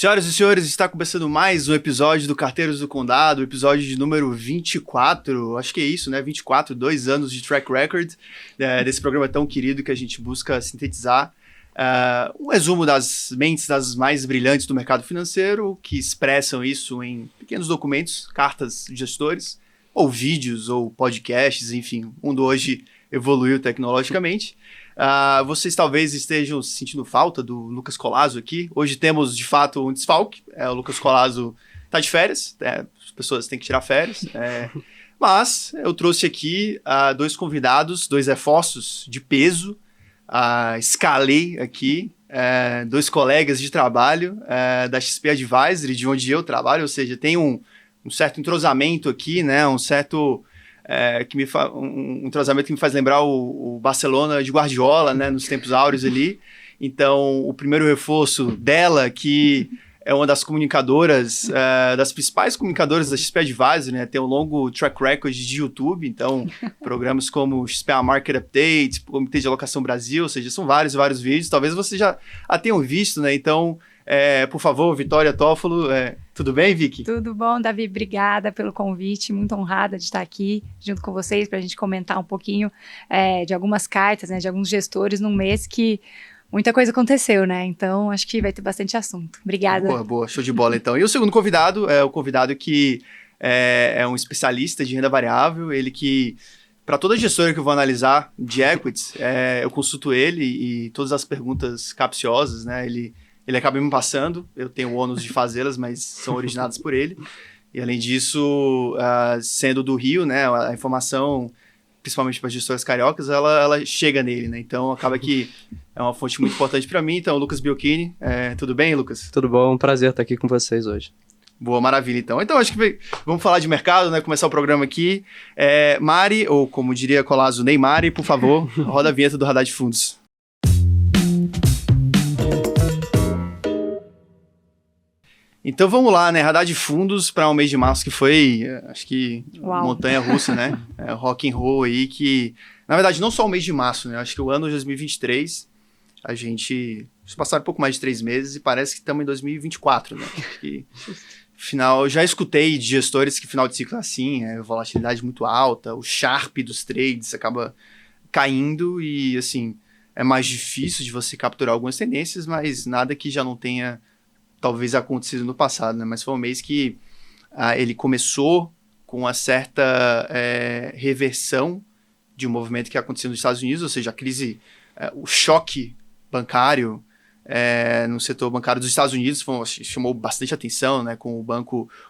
Senhoras e senhores, está começando mais um episódio do Carteiros do Condado, episódio de número 24, acho que é isso, né? 24, 2 anos de track record desse programa tão querido que a gente busca sintetizar um resumo das mentes das mais brilhantes do mercado financeiro, que expressam isso em pequenos documentos, cartas de gestores, ou vídeos, ou podcasts, enfim, o mundo hoje evoluiu tecnologicamente. Vocês talvez estejam sentindo falta do Lucas Collazo aqui. Hoje temos, de fato, um desfalque. O Lucas Collazo está de férias, as pessoas têm que tirar férias. Mas eu trouxe aqui 2 convidados, 2 reforços de peso. Escalei aqui 2 colegas de trabalho da XP Advisory, de onde eu trabalho, ou seja, tem um certo entrosamento aqui, né? Um certo... um entrosamento que me faz lembrar o Barcelona de Guardiola, né, nos tempos áureos ali. Então, o primeiro reforço dela, que é uma das comunicadoras, das principais comunicadoras da XP Advisory, né, tem um longo track record de YouTube, então, programas como XP Market Update, Comitê de Alocação Brasil, ou seja, são vários vídeos, talvez você já a tenham visto, né, então... por favor, Vitória Toffolo, tudo bem, Vicky? Tudo bom, Davi, obrigada pelo convite, muito honrada de estar aqui junto com vocês para a gente comentar um pouquinho de algumas cartas, né, de alguns gestores num mês que muita coisa aconteceu, né, então acho que vai ter bastante assunto. Obrigada. Boa, show de bola então. E o segundo convidado é o convidado que é um especialista de renda variável, ele que... Para toda gestora que eu vou analisar de equities, eu consulto ele e todas as perguntas capciosas, né, ele acaba me passando, eu tenho o ônus de fazê-las, mas são originadas por ele. E além disso, sendo do Rio, né, a informação, principalmente para gestoras cariocas, ela chega nele, né? Então acaba que é uma fonte muito importante para mim. Então, Lucas Biocchini, tudo bem, Lucas? Tudo bom, um prazer estar aqui com vocês hoje. Boa, maravilha, então. Então, acho que vamos falar de mercado, né? Começar o programa aqui. Mari, ou como diria Collazo, Neymar, por favor, roda a vinheta do Radar de Fundos. Então vamos lá, né? Radar de fundos para o mês de março, que foi, acho que, montanha-russa, né? Rock and roll aí, que... Na verdade, não só o mês de março, né? Acho que o ano de 2023, a gente... passaram um pouco mais de 3 meses e parece que estamos em 2024, né? Acho que, final, eu já escutei de gestores que final de ciclo é assim, volatilidade muito alta, o Sharpe dos trades acaba caindo e, assim, é mais difícil de você capturar algumas tendências, mas nada que já não tenha... talvez acontecido no passado, né? Mas foi um mês que ele começou com uma certa reversão de um movimento que aconteceu nos Estados Unidos, ou seja, a crise, o choque bancário no setor bancário dos Estados Unidos chamou bastante atenção, né? Com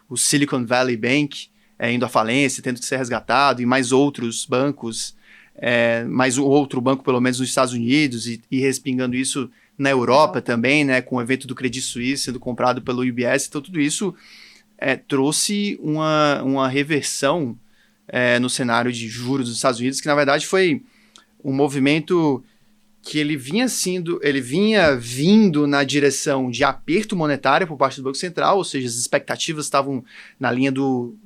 o Silicon Valley Bank indo à falência, tendo que ser resgatado, e mais outros bancos, mais um outro banco, pelo menos nos Estados Unidos, e respingando isso na Europa também, né, com o evento do Credit Suisse sendo comprado pelo UBS, então tudo isso trouxe uma reversão no cenário de juros dos Estados Unidos, que na verdade foi um movimento que ele vinha vindo na direção de aperto monetário por parte do Banco Central, ou seja, as expectativas estavam na linha do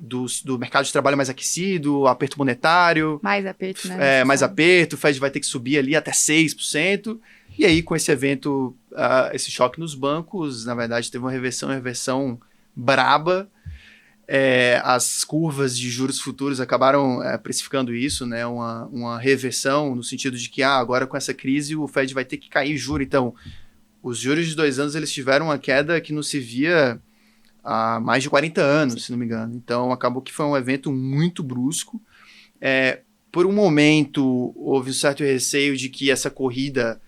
mercado de trabalho mais aquecido, aperto monetário. Mais aperto, né? Mais aperto, o Fed vai ter que subir ali até 6%. E aí, com esse evento, esse choque nos bancos, na verdade, teve uma reversão braba. As curvas de juros futuros acabaram precificando isso, né? Uma reversão no sentido de que agora com essa crise o Fed vai ter que cair juro. Então, os juros de 2 anos eles tiveram uma queda que não se via há mais de 40 anos, se não me engano. Então, acabou que foi um evento muito brusco. Por um momento, houve um certo receio de que essa corrida...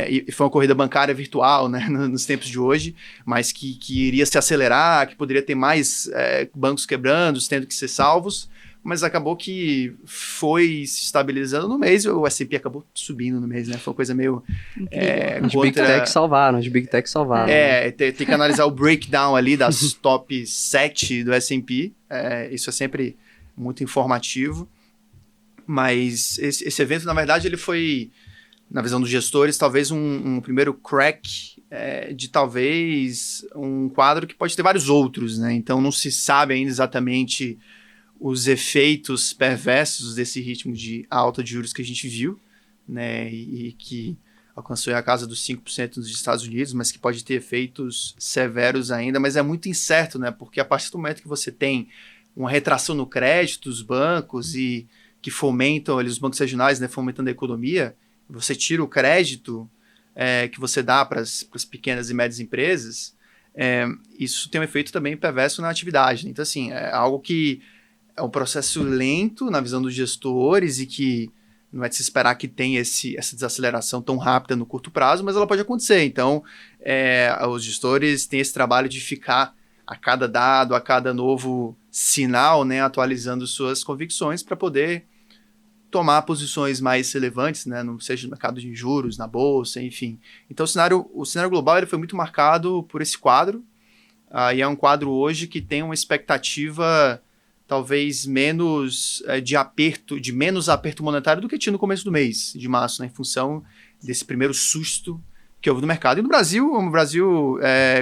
e foi uma corrida bancária virtual, né, nos tempos de hoje, mas que iria se acelerar, que poderia ter mais bancos quebrando, tendo que ser salvos, mas acabou que foi se estabilizando no mês, o S&P acabou subindo no mês, né, foi uma coisa meio... Os Big Tech salvaram, né? Tem que analisar o breakdown ali das top 7 do S&P, isso é sempre muito informativo, mas esse evento, na verdade, ele foi... na visão dos gestores, talvez um primeiro crack de talvez um quadro que pode ter vários outros, né? Então não se sabe ainda exatamente os efeitos perversos desse ritmo de alta de juros que a gente viu, né? E que alcançou a casa dos 5% nos Estados Unidos, mas que pode ter efeitos severos ainda, mas é muito incerto, né? Porque a partir do momento que você tem uma retração no crédito dos bancos e que fomentam ali, os bancos regionais, né, fomentando a economia, você tira o crédito que você dá para as pequenas e médias empresas, isso tem um efeito também perverso na atividade. Né? Então, assim, é algo que é um processo lento na visão dos gestores e que não é de se esperar que tenha essa desaceleração tão rápida no curto prazo, mas ela pode acontecer. Então, os gestores têm esse trabalho de ficar a cada dado, a cada novo sinal, né, atualizando suas convicções para poder tomar posições mais relevantes, né, seja no mercado de juros, na bolsa, enfim. Então, o cenário global ele foi muito marcado por esse quadro, e é um quadro hoje que tem uma expectativa talvez menos de menos aperto monetário do que tinha no começo do mês de março, né, em função desse primeiro susto que houve no mercado. E no Brasil,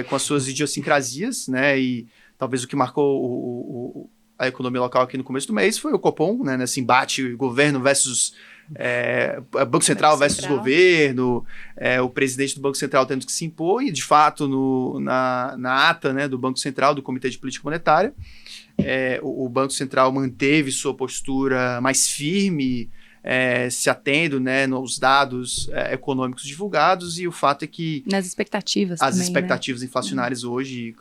com as suas idiosincrasias, né, e talvez o que marcou a economia local aqui no começo do mês foi o Copom, né, nesse embate governo versus Banco Central versus governo, o presidente do Banco Central tendo que se impor, e de fato na ata, né, do Banco Central, do Comitê de Política Monetária, o Banco Central manteve sua postura mais firme, se atendo, né, nos dados econômicos divulgados, e o fato é que nas expectativas as também, expectativas inflacionárias hoje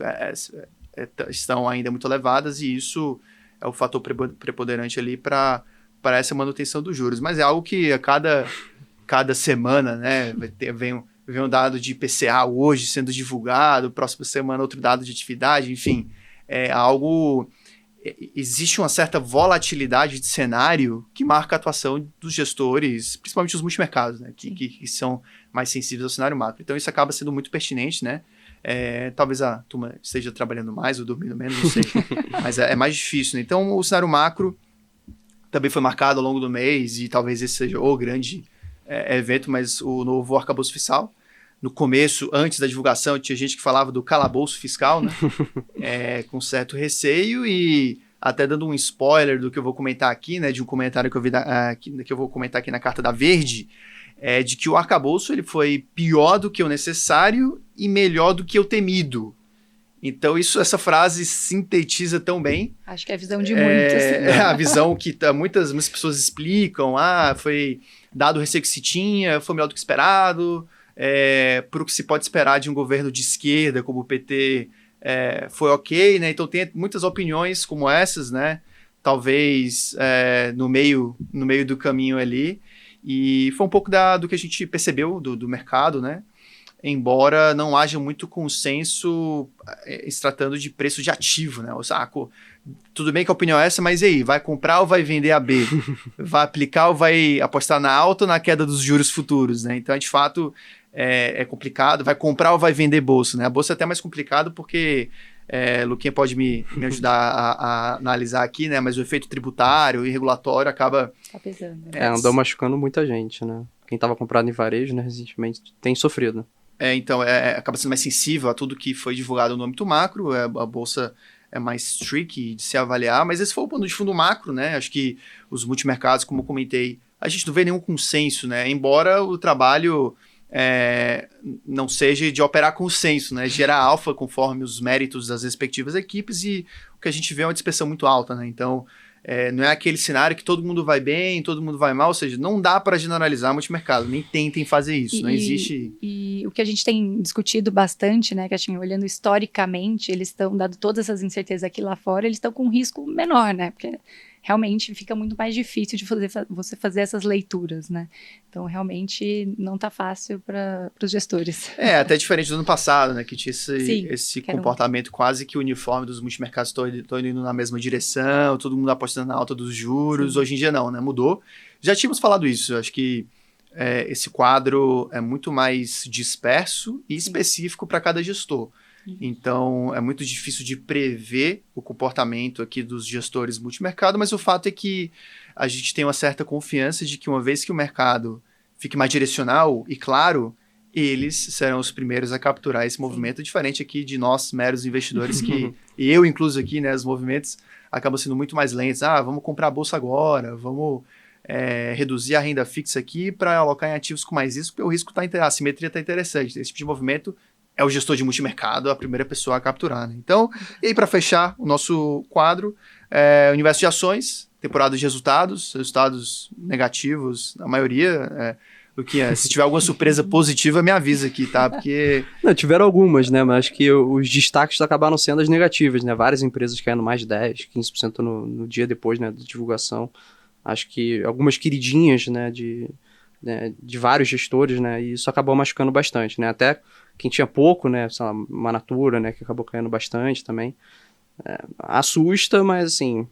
estão ainda muito elevadas, e isso é o fator preponderante ali para essa manutenção dos juros. Mas é algo que a cada semana, né, vem um dado de IPCA hoje sendo divulgado, próxima semana outro dado de atividade, enfim, existe uma certa volatilidade de cenário que marca a atuação dos gestores, principalmente os multimercados, né, que são mais sensíveis ao cenário macro. Então isso acaba sendo muito pertinente, né? Talvez a turma esteja trabalhando mais ou dormindo menos, não sei, mas é mais difícil, né? Então o cenário macro também foi marcado ao longo do mês, e talvez esse seja o grande evento, mas o novo arcabouço fiscal. No começo, antes da divulgação, tinha gente que falava do calabouço fiscal, né? Com certo receio, e até dando um spoiler do que eu vou comentar aqui, né? De um comentário que eu vi que eu vou comentar aqui na Carta da Verde, de que o arcabouço ele foi pior do que o necessário e melhor do que o temido. Então, essa frase sintetiza tão bem. Acho que é a visão de muitos. A visão que muitas pessoas explicam. Foi dado o receio que se tinha, foi melhor do que esperado. Para o que se pode esperar de um governo de esquerda, como o PT, foi ok, né? Então, tem muitas opiniões como essas, né? Talvez no meio do caminho ali. E foi um pouco do que a gente percebeu do mercado, né? Embora não haja muito consenso se tratando de preço de ativo, né? Tudo bem que a opinião é essa, mas e aí? Vai comprar ou vai vender a B? Vai aplicar ou vai apostar na alta ou na queda dos juros futuros, né? Então, de fato, é complicado. Vai comprar ou vai vender bolsa, né? A bolsa é até mais complicado porque Luquinha pode me ajudar a analisar aqui, né? Mas o efeito tributário e regulatório acaba... Tá pesando. Andou machucando muita gente, né? Quem estava comprado em varejo, né, recentemente, tem sofrido. Então, acaba sendo mais sensível a tudo que foi divulgado no âmbito macro, a bolsa é mais tricky de se avaliar, mas esse foi o pano de fundo macro, né? Acho que os multimercados, como eu comentei, a gente não vê nenhum consenso, né? Embora o trabalho não seja de operar consenso, né? Gerar alfa conforme os méritos das respectivas equipes, e o que a gente vê é uma dispersão muito alta, né? Então, não é aquele cenário que todo mundo vai bem, todo mundo vai mal, ou seja, não dá para generalizar multimercado, nem tentem fazer isso, não existe... E o que a gente tem discutido bastante, né, Caixinha, olhando historicamente, eles estão, dado todas essas incertezas aqui lá fora, eles estão com um risco menor, né, porque realmente fica muito mais difícil de você fazer essas leituras, né, então realmente não está fácil para os gestores. Até diferente do ano passado, né, que tinha esse comportamento quase que uniforme dos multimercados, estão indo na mesma direção, todo mundo apostando na alta dos juros. Sim. Hoje em dia não, né, mudou. Já tínhamos falado isso, acho que esse quadro é muito mais disperso e específico para cada gestor. Então, é muito difícil de prever o comportamento aqui dos gestores multimercado, mas o fato é que a gente tem uma certa confiança de que uma vez que o mercado fique mais direcional e claro, eles serão os primeiros a capturar esse movimento, diferente aqui de nós, meros investidores, que eu incluso aqui, né, os movimentos acabam sendo muito mais lentos. Vamos comprar a bolsa agora, vamos reduzir a renda fixa aqui para alocar em ativos com mais risco, porque o risco a simetria está interessante. Esse tipo de movimento é o gestor de multimercado a primeira pessoa a capturar, né? Então, e aí para fechar o nosso quadro, universo de ações, temporada de resultados negativos, a maioria. Luquinha, se tiver alguma surpresa positiva, me avisa aqui, tá? Porque... Não, tiveram algumas, né? Mas acho que os destaques acabaram sendo as negativas, né? Várias empresas caindo mais de 10%, 15% no dia depois, né, da divulgação. Acho que algumas queridinhas, né, de vários gestores, né? E isso acabou machucando bastante, né? Até quem tinha pouco, né? Sei lá, uma Natura, né? Que acabou caindo bastante também. Assusta, mas assim...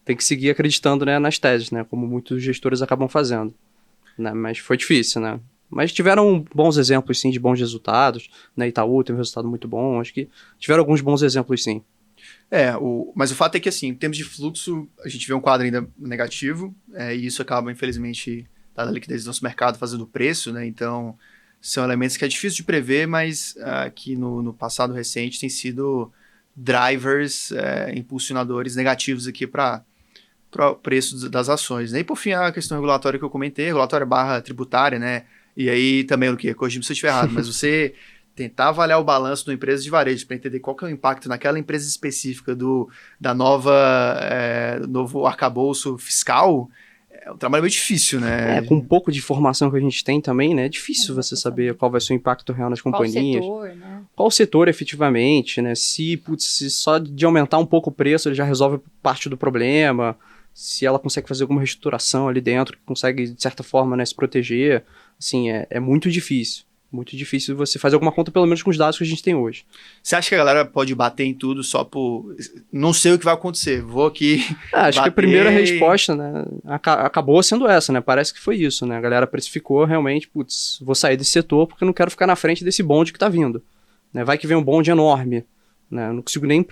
tem que seguir acreditando, né, nas teses, né? Como muitos gestores acabam fazendo. Né, mas foi difícil, né? Mas tiveram bons exemplos, sim, de bons resultados. Né? Itaú teve um resultado muito bom. Acho que tiveram alguns bons exemplos, sim. Mas o fato é que, assim, em termos de fluxo, a gente vê um quadro ainda negativo. E isso acaba, infelizmente, dada a liquidez do nosso mercado, fazendo preço, né? Então, são elementos que é difícil de prever, mas que no passado recente tem sido drivers, impulsionadores negativos aqui para o preço das ações, né? E por fim, a questão regulatória que eu comentei, regulatória / tributária, né? E aí também, o que? Corrigi-me se eu estiver errado, mas você tentar avaliar o balanço de uma empresa de varejo para entender qual que é o impacto naquela empresa específica da novo arcabouço fiscal, é um trabalho meio difícil, né? Com um pouco de informação que a gente tem também, né? É difícil você saber qual vai ser o impacto real nas companhias. Qual setor, né? Qual setor, efetivamente, né? Se só de aumentar um pouco o preço ele já resolve parte do problema, se ela consegue fazer alguma reestruturação ali dentro, que consegue, de certa forma, né, se proteger, assim, é muito difícil. Muito difícil você fazer alguma conta, pelo menos com os dados que a gente tem hoje. Você acha que a galera pode bater em tudo só por... Não sei o que vai acontecer, vou aqui acho que a primeira resposta, né, acabou sendo essa, né? Parece que foi isso, né? A galera precificou realmente, vou sair desse setor porque eu não quero ficar na frente desse bonde que tá vindo. Né? Vai que vem um bonde enorme, né? Eu não consigo nem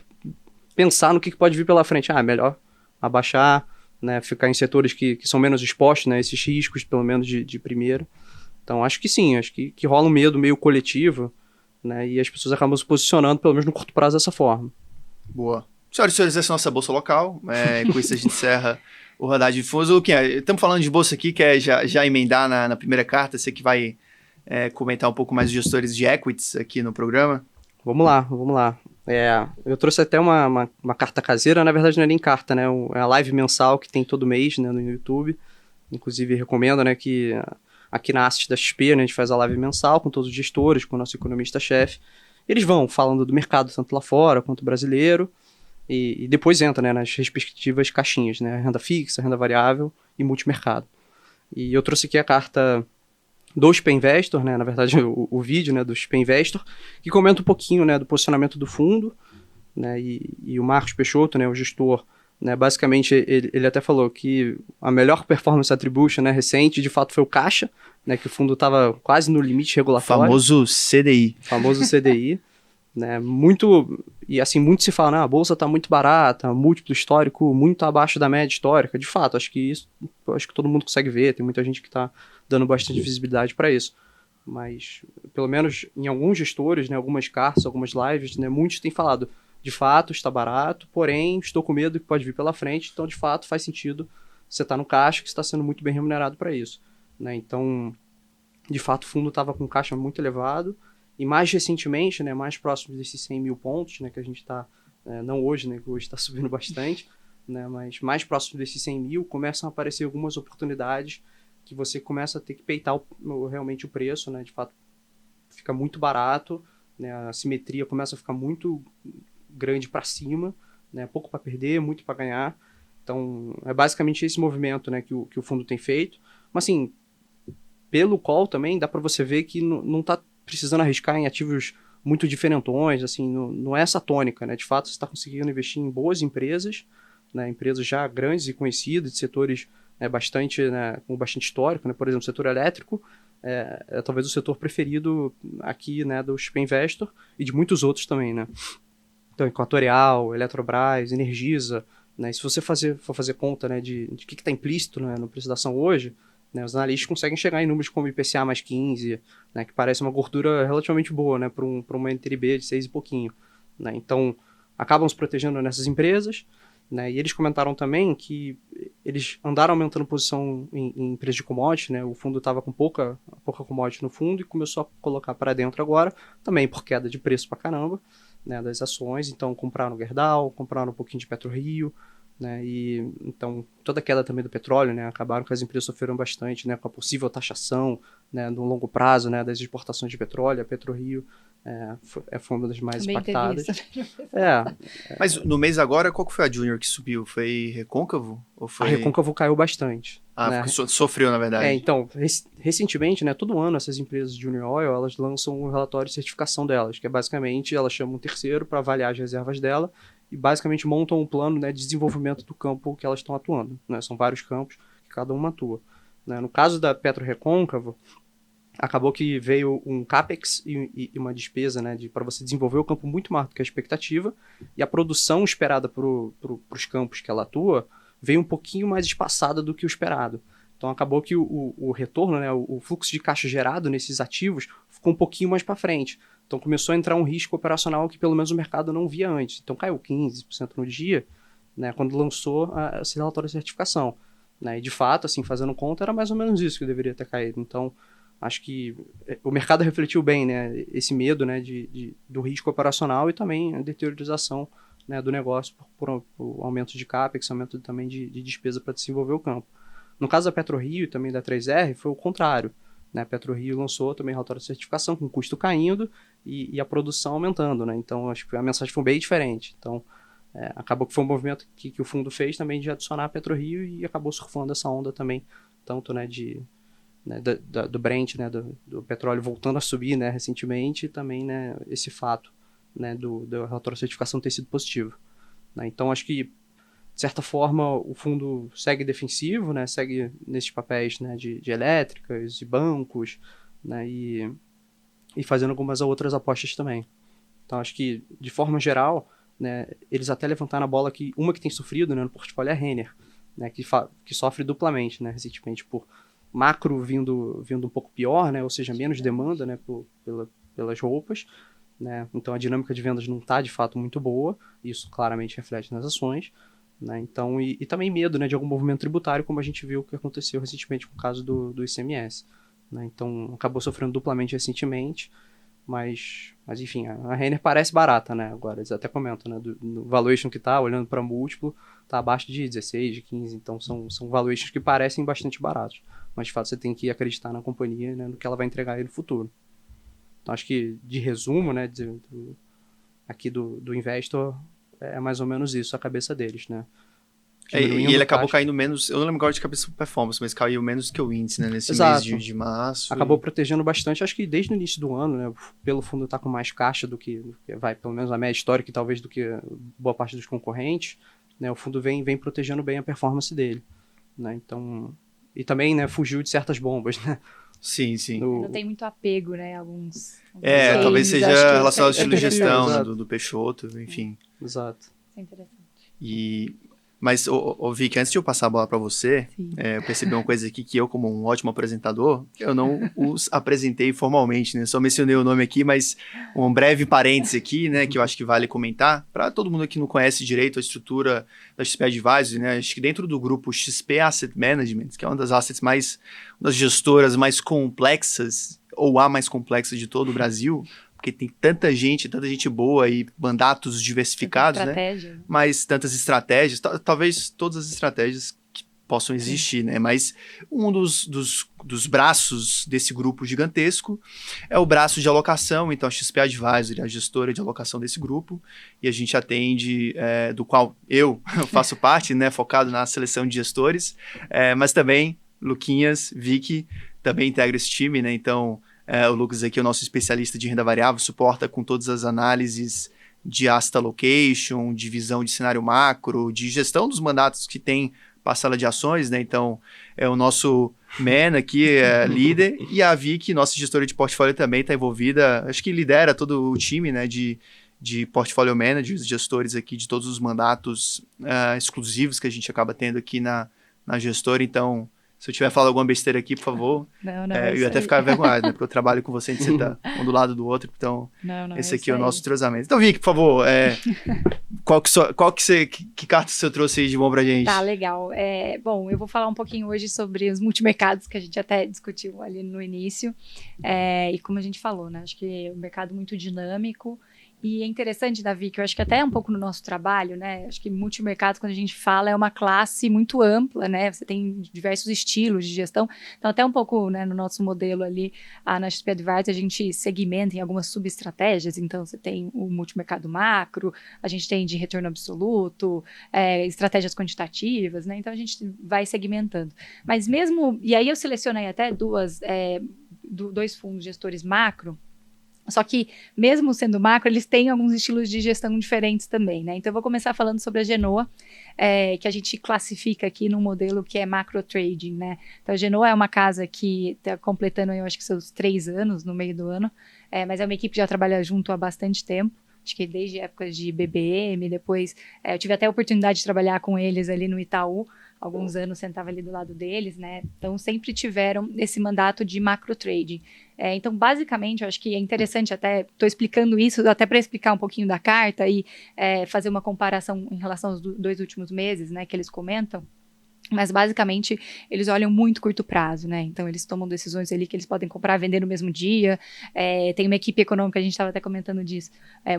pensar no que pode vir pela frente. Melhor abaixar, né, ficar em setores que são menos expostos, né, esses riscos, pelo menos de primeira. Então, acho que sim, acho que rola um medo meio coletivo, né, e as pessoas acabam se posicionando, pelo menos no curto prazo, dessa forma. Boa. Senhoras e senhores, essa é a nossa bolsa local. Com isso a gente encerra o Radar de Fundos. Luquinha, estamos falando de bolsa aqui, quer já emendar na primeira carta? Você que vai comentar um pouco mais dos gestores de equities aqui no programa? Vamos lá. Eu trouxe até uma carta caseira, na verdade não é nem carta, né? É a live mensal que tem todo mês, né, no YouTube. Inclusive recomendo, né, que aqui na Asset da XP, né, a gente faz a live mensal com todos os gestores, com o nosso economista-chefe. Eles vão falando do mercado, tanto lá fora quanto brasileiro, e depois entra, né, nas respectivas caixinhas, né? Renda fixa, renda variável e multimercado. E eu trouxe aqui a carta do XP Investor, né, na verdade o vídeo, né, do XP Investor, que comenta um pouquinho, né, do posicionamento do fundo, né, e o Marcos Peixoto, né, o gestor, né, basicamente ele até falou que a melhor performance attribution, né, recente, de fato foi o caixa, né, que o fundo estava quase no limite regulatório. Famoso CDI. Né, muito se fala, né, a bolsa está muito barata, múltiplo histórico muito abaixo da média histórica. De fato, acho que todo mundo consegue ver, tem muita gente que está dando bastante visibilidade para isso. Mas, pelo menos em alguns gestores, né, algumas cartas, algumas lives, né, muitos têm falado, de fato está barato, porém estou com medo que pode vir pela frente, então de fato faz sentido você estar no caixa, que está sendo muito bem remunerado para isso. Né? Então, de fato, o fundo estava com caixa muito elevado, e mais recentemente, né, mais próximo desses 100 mil pontos, né, que a gente está, não hoje, né, que hoje está subindo bastante, né, mas mais próximo desses 100 mil, começam a aparecer algumas oportunidades que você começa a ter que peitar realmente o preço, né, de fato fica muito barato, né, a simetria começa a ficar muito grande para cima, né, pouco para perder, muito para ganhar. Então, é basicamente esse movimento, né, que o fundo tem feito. Mas, assim, pelo call também dá para você ver que não está precisando arriscar em ativos muito diferentões, assim, não é essa tônica, né? De fato, você está conseguindo investir em boas empresas, né, empresas já grandes e conhecidas, de setores com bastante histórico, né? Por exemplo, o setor elétrico é talvez o setor preferido aqui, né, do XP Investor e de muitos outros também, né? Então, Equatorial, Eletrobras, Energisa, né? E se você for fazer conta, né, de que está implícito, né, no preço da ação hoje, né, os analistas conseguem chegar em números como IPCA mais 15, né, que parece uma gordura relativamente boa, né, para uma NTNB de 6 e pouquinho. Né? Então, acabam se protegendo nessas empresas né? E eles comentaram também que eles andaram aumentando posição em empresas de commodity, né? O fundo estava com pouca commodity no fundo e começou a colocar para dentro agora, também por queda de preço pra caramba, né, das ações. Então compraram Gerdau, compraram um pouquinho de PetroRio, né? E então toda a queda também do petróleo, né? Acabaram que as empresas sofreram bastante, né? Com a possível taxação, né? No longo prazo, né? Das exportações de petróleo, a PetroRio foi uma das mais Também impactadas. Mas no mês agora, qual que foi a Junior que subiu? Foi Recôncavo? Ou foi... A Recôncavo caiu bastante. Né? Sofreu, na verdade. Então, recentemente, né, todo ano essas empresas de Junior Oil, elas lançam um relatório de certificação delas, que é basicamente, elas chamam um terceiro para avaliar as reservas dela e basicamente montam um plano, né, de desenvolvimento do campo que elas estão atuando. Né? São vários campos que cada uma atua. Né? No caso da Petro Recôncavo, acabou que veio um CAPEX e uma despesa, né, para você desenvolver o campo muito mais do que a expectativa, e a produção esperada para os campos que ela atua veio um pouquinho mais espaçada do que o esperado. Então acabou que o retorno, né, o fluxo de caixa gerado nesses ativos ficou um pouquinho mais para frente. Então começou a entrar um risco operacional que pelo menos o mercado não via antes. Então caiu 15% no dia, né, quando lançou esse relatório de certificação. Né, e de fato, assim, fazendo conta, era mais ou menos isso que deveria ter caído. Então acho que o mercado refletiu bem, né, esse medo, né, do risco operacional e também a deteriorização, né, do negócio por aumento de CAPEX, aumento também de despesa para desenvolver o campo. No caso da PetroRio e também da 3R, foi o contrário. Né, a PetroRio lançou também relatório de certificação com o custo caindo e a produção aumentando. Né, então, acho que a mensagem foi bem diferente. Então, acabou que foi um movimento que o fundo fez também de adicionar a PetroRio e acabou surfando essa onda também, tanto, né, do Brent, né, do petróleo voltando a subir, né, recentemente, e também, né, esse fato, né, do relatório de certificação ter sido positivo. Né, então, acho que, de certa forma, o fundo segue defensivo, né, segue nesses papéis, né, de elétricas, de bancos, né, e fazendo algumas outras apostas também. Então, acho que, de forma geral, né, eles até levantaram a bola que uma que tem sofrido, né, no portfólio é a Renner, né, que sofre duplamente, né, recentemente por macro vindo um pouco pior, né, ou seja, menos demanda, né, pelas roupas, né, então a dinâmica de vendas não está de fato muito boa, isso claramente reflete nas ações, né, então, e também medo, né, de algum movimento tributário, como a gente viu que aconteceu recentemente com o caso do ICMS, né, então acabou sofrendo duplamente recentemente, mas enfim, a Renner parece barata, né, agora eles até comentam, né, do valuation que tá, olhando para múltiplo, tá abaixo de 16, de 15, então são valuations que parecem bastante baratos, mas de fato você tem que acreditar na companhia, né, no que ela vai entregar aí no futuro. Então acho que de resumo, né, aqui do Investor, é mais ou menos isso a cabeça deles, né. E ele acabou caindo menos, eu não lembro agora de cabeça por performance, mas caiu menos que o índice, né, nesse Exato. mês de março. Acabou protegendo bastante, acho que desde o início do ano, né, pelo fundo estar com mais caixa do que vai, pelo menos a média histórica, e talvez do que boa parte dos concorrentes, né, o fundo vem protegendo bem a performance dele, né, então, e também, né, fugiu de certas bombas, né. Sim. Não tem muito apego, né, alguns talvez seja relacionado ao estilo de gestão, né, exato. do Peixoto, enfim. Exato. Isso é interessante. Mas, Vicky, antes de eu passar a bola para você, eu percebi uma coisa aqui que eu, como um ótimo apresentador, eu não os apresentei formalmente, né? Só mencionei o nome aqui, mas um breve parêntese aqui, né, que eu acho que vale comentar, para todo mundo que não conhece direito a estrutura da XP Advisory, né? Acho que dentro do grupo XP Asset Management, que é uma uma das gestoras mais complexas, ou a mais complexa de todo o Brasil, porque tem tanta gente boa e mandatos diversificados, né? Mas tantas estratégias, talvez todas as estratégias que possam existir, né? Mas um dos braços desse grupo gigantesco é o braço de alocação, então a XP Advisory, a gestora de alocação desse grupo, e a gente atende, do qual eu faço parte, né? Focado na seleção de gestores, mas também Luquinhas, Vicky, também integra esse time, né? Então, o Lucas aqui é o nosso especialista de renda variável, suporta com todas as análises de asset allocation, de visão de cenário macro, de gestão dos mandatos que tem parcela de ações, né? Então, é o nosso man aqui, líder, e a Vicky, nossa gestora de portfólio, também está envolvida, acho que lidera todo o time, né, de portfolio managers, gestores aqui de todos os mandatos exclusivos que a gente acaba tendo aqui na gestora. Então, se eu tiver falado alguma besteira aqui, por favor, eu ia até ficar envergonhado, né? Porque eu trabalho com você, a gente tá um do lado do outro, então esse aqui é o nosso entrosamento. Então, Vicky, por favor, Que carta você trouxe aí de bom pra gente? Tá, legal. Bom, eu vou falar um pouquinho hoje sobre os multimercados, que a gente até discutiu ali no início. E como a gente falou, né? Acho que é um mercado muito dinâmico. E é interessante, Davi, que eu acho que até um pouco no nosso trabalho, né? Acho que multimercado, quando a gente fala, é uma classe muito ampla, né? Você tem diversos estilos de gestão. Então, até um pouco, né, no nosso modelo ali, na XP Advisors, a gente segmenta em algumas subestratégias. Então, você tem o multimercado macro, a gente tem de retorno absoluto, estratégias quantitativas, né? Então, a gente vai segmentando. Mas mesmo... E aí, eu selecionei até dois fundos gestores macro. Só que, mesmo sendo macro, eles têm alguns estilos de gestão diferentes também, né? Então, eu vou começar falando sobre a Genoa, que a gente classifica aqui num modelo que é macro trading, né? Então, a Genoa é uma casa que está completando, eu acho que seus 3 anos no meio do ano, mas é uma equipe que já trabalha junto há bastante tempo. Acho que desde épocas de BBM, depois eu tive até a oportunidade de trabalhar com eles ali no Itaú, alguns anos sentava ali do lado deles, né? Então, sempre tiveram esse mandato de macro trading. Então, basicamente, eu acho que é interessante até, estou explicando isso até para explicar um pouquinho da carta e fazer uma comparação em relação aos 2 últimos meses, né, que eles comentam. Mas, basicamente, eles olham muito curto prazo, né? Então, eles tomam decisões ali que eles podem comprar, vender no mesmo dia. Tem uma equipe econômica, a gente estava até comentando disso,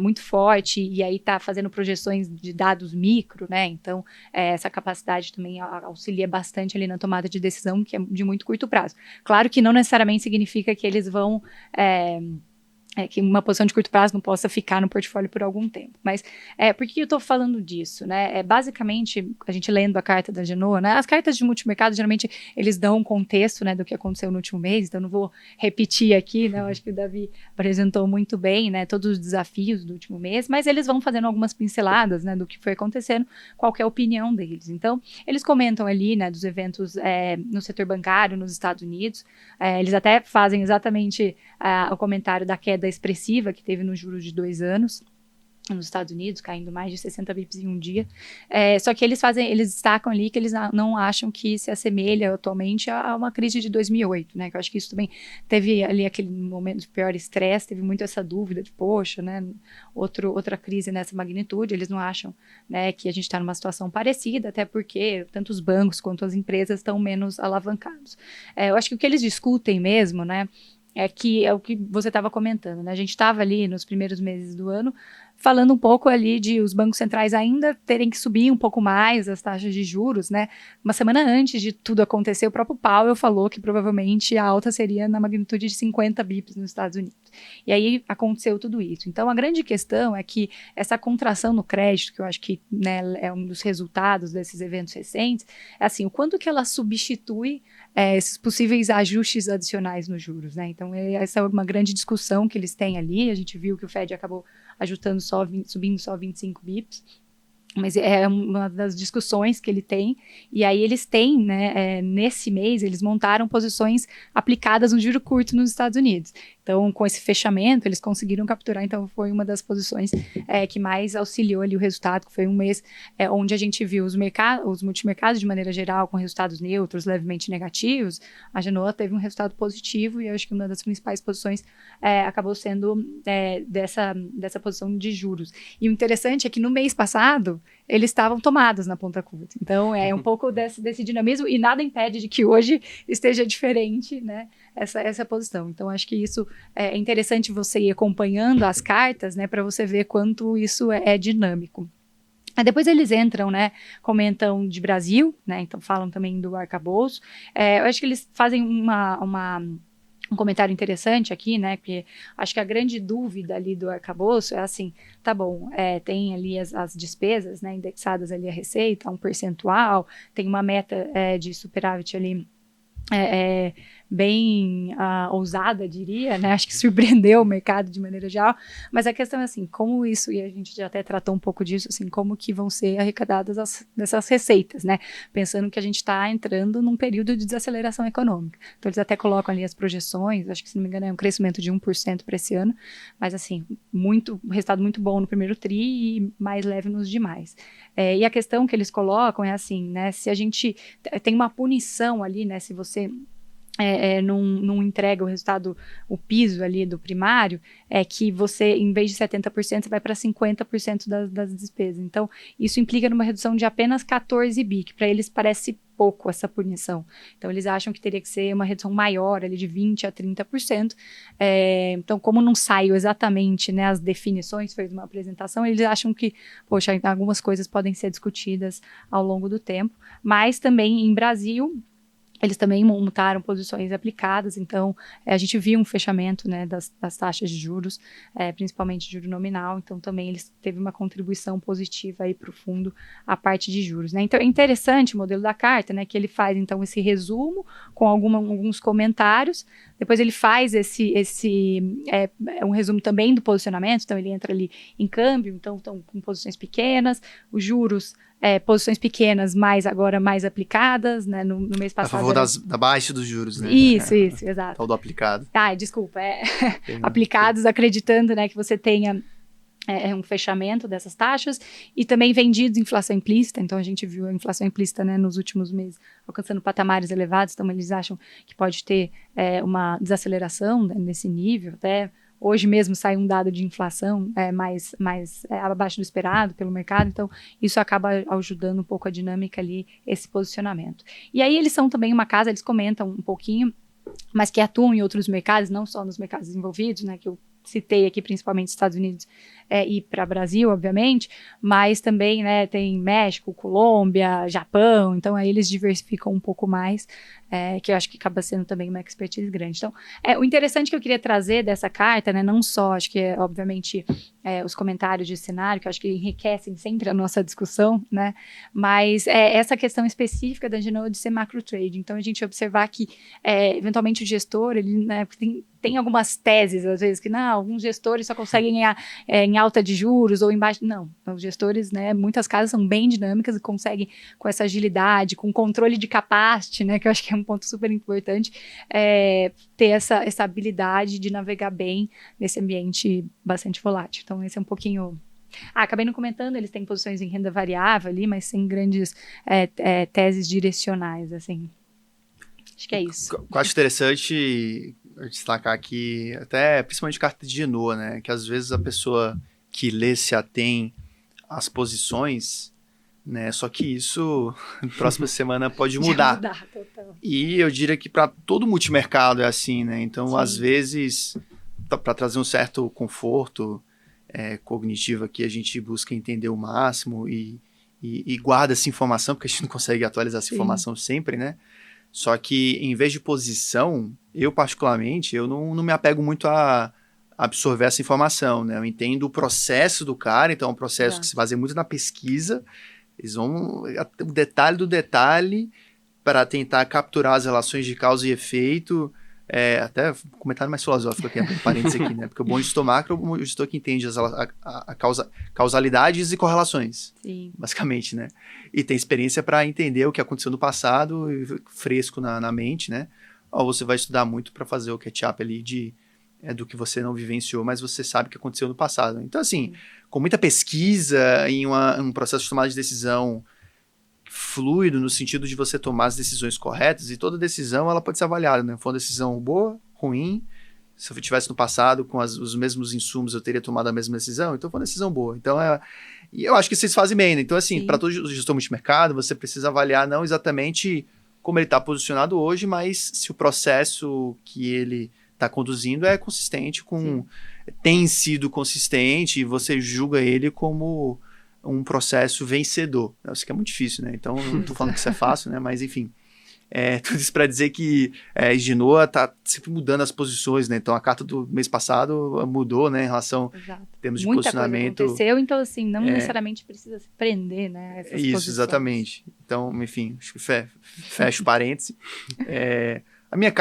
muito forte, e aí está fazendo projeções de dados micro, né? Então, essa capacidade também auxilia bastante ali na tomada de decisão, que é de muito curto prazo. Claro que não necessariamente significa que eles vão... que uma posição de curto prazo não possa ficar no portfólio por algum tempo. Mas por que eu estou falando disso? Né? Basicamente, a gente lendo a carta da Genoa, né? As cartas de multimercado, geralmente, eles dão um contexto, né, do que aconteceu no último mês, então não vou repetir aqui, né? Eu acho que o Davi apresentou muito bem, né, todos os desafios do último mês, mas eles vão fazendo algumas pinceladas, né, do que foi acontecendo, qual que é a opinião deles. Então, eles comentam ali, né, dos eventos no setor bancário nos Estados Unidos, eles até fazem exatamente o comentário da queda expressiva que teve nos juros de 2 anos nos Estados Unidos, caindo mais de 60 bips em um dia. Só que eles destacam ali que eles não acham que se assemelha atualmente a uma crise de 2008, né? Que eu acho que isso também teve ali aquele momento de pior estresse, teve muito essa dúvida de, poxa, né? Outra crise nessa magnitude. Eles não acham, né, que a gente está numa situação parecida, até porque tanto os bancos quanto as empresas estão menos alavancados. Eu acho que o que eles discutem mesmo, né, é o que você estava comentando, né? A gente estava ali nos primeiros meses do ano falando um pouco ali de os bancos centrais ainda terem que subir um pouco mais as taxas de juros, né? Uma semana antes de tudo acontecer, o próprio Powell falou que provavelmente a alta seria na magnitude de 50 bips nos Estados Unidos. E aí aconteceu tudo isso. Então, a grande questão é que essa contração no crédito, que eu acho que, né, é um dos resultados desses eventos recentes, é assim, o quanto que ela substitui esses possíveis ajustes adicionais nos juros, né? Então, essa é uma grande discussão que eles têm ali. A gente viu que o Fed acabou ajustando subindo só 25 bips, mas é uma das discussões que ele tem, e aí eles têm, né, nesse mês, eles montaram posições aplicadas no juro curto nos Estados Unidos. Então, com esse fechamento, eles conseguiram capturar, então foi uma das posições que mais auxiliou ali o resultado, que foi um mês onde a gente viu os multimercados de maneira geral com resultados neutros, levemente negativos. A Genoa teve um resultado positivo e eu acho que uma das principais posições acabou sendo dessa posição de juros. E o interessante é que no mês passado, eles estavam tomados na ponta curta. Então, é um pouco desse dinamismo e nada impede de que hoje esteja diferente, né, essa posição. Então, acho que isso é interessante você ir acompanhando as cartas, né, para você ver quanto isso é dinâmico. Aí depois eles entram, né, comentam de Brasil, né, então falam também do arcabouço. Eu acho que eles fazem um comentário interessante aqui, né, porque acho que a grande dúvida ali do arcabouço é assim, tá bom, tem ali as despesas, né, indexadas ali a receita, um percentual, tem uma meta de superávit ali bem ousada, diria, né? Acho que surpreendeu o mercado de maneira geral, mas a questão é assim, como isso, e a gente já até tratou um pouco disso, assim, como que vão ser arrecadadas dessas receitas, né? Pensando que a gente está entrando num período de desaceleração econômica. Então, eles até colocam ali as projeções, acho que, se não me engano, é um crescimento de 1% para esse ano, mas, assim, resultado muito bom no primeiro tri e mais leve nos demais. E a questão que eles colocam é assim, né? Se a gente tem uma punição ali, né? Se você não entrega o resultado, o piso ali do primário, é que você, em vez de 70%, você vai para 50% das despesas. Então, isso implica numa redução de apenas 14 bi, que para eles parece pouco essa punição. Então, eles acham que teria que ser uma redução maior, ali de 20% a 30%. Então, como não saiu exatamente, né, as definições, fez uma apresentação, eles acham que, poxa, algumas coisas podem ser discutidas ao longo do tempo. Mas também, em Brasil, eles também montaram posições aplicadas, então a gente viu um fechamento, né, das taxas de juros, principalmente juro nominal, então também eles teve uma contribuição positiva aí para o fundo a parte de juros, né. Então é interessante o modelo da carta, né, que ele faz então esse resumo com alguns comentários, depois ele faz um resumo também do posicionamento, então ele entra ali em câmbio, então com posições pequenas, os juros, posições pequenas, mas agora mais aplicadas, né, no mês passado. A favor da baixa dos juros, né? Isso, exato. Tal do aplicado. Desculpa, aplicados, acreditando, né, que você tenha um fechamento dessas taxas, e também vendidos inflação implícita, então a gente viu a inflação implícita, né, nos últimos meses alcançando patamares elevados, então eles acham que pode ter uma desaceleração, né, nesse nível, até hoje mesmo sai um dado de inflação mais abaixo do esperado pelo mercado, então isso acaba ajudando um pouco a dinâmica ali, esse posicionamento. E aí eles são também uma casa, eles comentam um pouquinho, mas que atuam em outros mercados, não só nos mercados desenvolvidos, né, que eu citei aqui principalmente Estados Unidos e para Brasil, obviamente, mas também, né, tem México, Colômbia, Japão, então aí eles diversificam um pouco mais, que eu acho que acaba sendo também uma expertise grande. Então, o interessante que eu queria trazer dessa carta, né, não só, acho que obviamente, os comentários de cenário, que eu acho que enriquecem sempre a nossa discussão, né, mas essa questão específica da Genoa de ser macro trade. Então, a gente observar que, eventualmente, o gestor, ele, né, tem algumas teses, às vezes, que alguns gestores só conseguem ganhar em alta de juros ou em baixa. Não, os gestores, né, muitas casas são bem dinâmicas e conseguem, com essa agilidade, com controle de capacity, né, que eu acho que é um ponto super importante, ter essa habilidade de navegar bem nesse ambiente bastante volátil. Então, esse é um pouquinho... acabei não comentando, eles têm posições em renda variável ali, mas sem grandes teses direcionais, assim. Acho que é isso. Eu acho interessante destacar aqui, até principalmente carta de Genoa, né? Que às vezes a pessoa que lê se atém às posições, né? Só que isso, na próxima semana, pode mudar. Total. E eu diria que para todo multimercado é assim, né? Então, Sim. Às vezes, para trazer um certo conforto cognitivo aqui, a gente busca entender o máximo e guarda essa informação, porque a gente não consegue atualizar essa informação sempre, né? Só que, em vez de posição, eu particularmente, eu não me apego muito a absorver essa informação, né? Eu entendo o processo do cara, então é um processo que se baseia muito na pesquisa, eles vão o detalhe do detalhe para tentar capturar as relações de causa e efeito, até um comentário mais filosófico aqui, parênteses aqui, né? Porque o bom gestor macro é o gestor que entende causalidades e correlações, basicamente, né? E tem experiência para entender o que aconteceu no passado, fresco na mente, né? Ou você vai estudar muito para fazer o catch-up ali do que você não vivenciou, mas você sabe o que aconteceu no passado. Então, assim, com muita pesquisa em um processo de tomada de decisão fluido, no sentido de você tomar as decisões corretas, e toda decisão ela pode ser avaliada, né? Foi uma decisão boa, ruim, se eu tivesse no passado com os mesmos insumos eu teria tomado a mesma decisão, então foi uma decisão boa. Então, e eu acho que vocês fazem bem, né? Então, assim, para todo gestor multimercado, você precisa avaliar não exatamente como ele está posicionado hoje, mas se o processo que ele está conduzindo é consistente tem sido consistente, e você julga ele como um processo vencedor. Isso que é muito difícil, né? Então, não estou falando que isso é fácil, né? Mas, enfim, tudo isso para dizer que Genoa está sempre mudando as posições, né? Então, a carta do mês passado mudou, né? Em relação a termos de posicionamento. Muita coisa aconteceu, então, assim, não necessariamente precisa se prender, né? Essas posições. Exatamente. Então, enfim, acho que fecho parênteses. A minha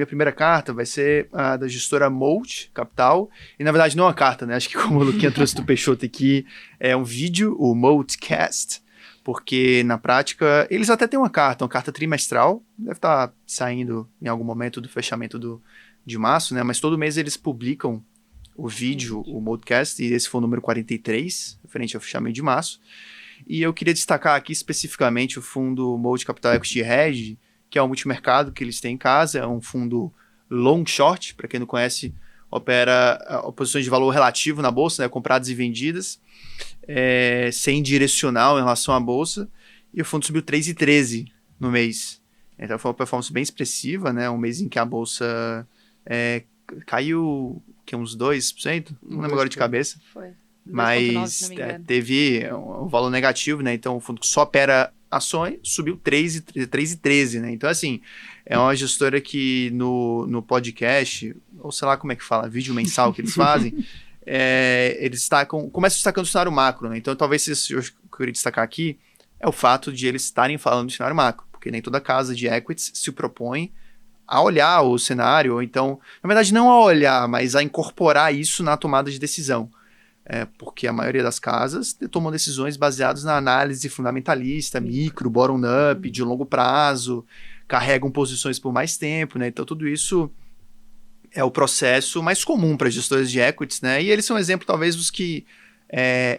primeira carta vai ser a da gestora Moat Capital, e na verdade não é uma carta, né? Acho que como o Luquinha trouxe do Peixoto aqui, é um vídeo, o Moatcast, porque na prática eles até têm uma carta trimestral, deve estar saindo em algum momento do fechamento de março, né? Mas todo mês eles publicam o vídeo, o Moatcast, e esse foi o número 43, referente ao fechamento de março. E eu queria destacar aqui especificamente o fundo Moat Capital Equity Hedge, que é o multimercado que eles têm em casa, é um fundo long short, para quem não conhece, opera posições de valor relativo na bolsa, né, compradas e vendidas, sem direcional em relação à bolsa, e o fundo subiu 3,13 no mês. Então foi uma performance bem expressiva, né, um mês em que a bolsa caiu uns 2%, não lembro agora de cabeça. Foi. Mas teve um valor negativo, né? Então o fundo que só opera ações subiu 3,13, né? Então, assim, é uma gestora que no podcast, ou sei lá como é que fala, vídeo mensal que eles fazem, eles começam destacando o cenário macro, né? Então, talvez isso que eu queria destacar aqui é o fato de eles estarem falando do cenário macro, porque nem toda casa de equities se propõe a olhar o cenário, ou então, na verdade, não a olhar, mas a incorporar isso na tomada de decisão. Porque a maioria das casas tomam decisões baseadas na análise fundamentalista, micro, bottom-up, de longo prazo, carregam posições por mais tempo, né? Então, tudo isso é o processo mais comum para gestores de equities, né? E eles são um exemplo, talvez, dos que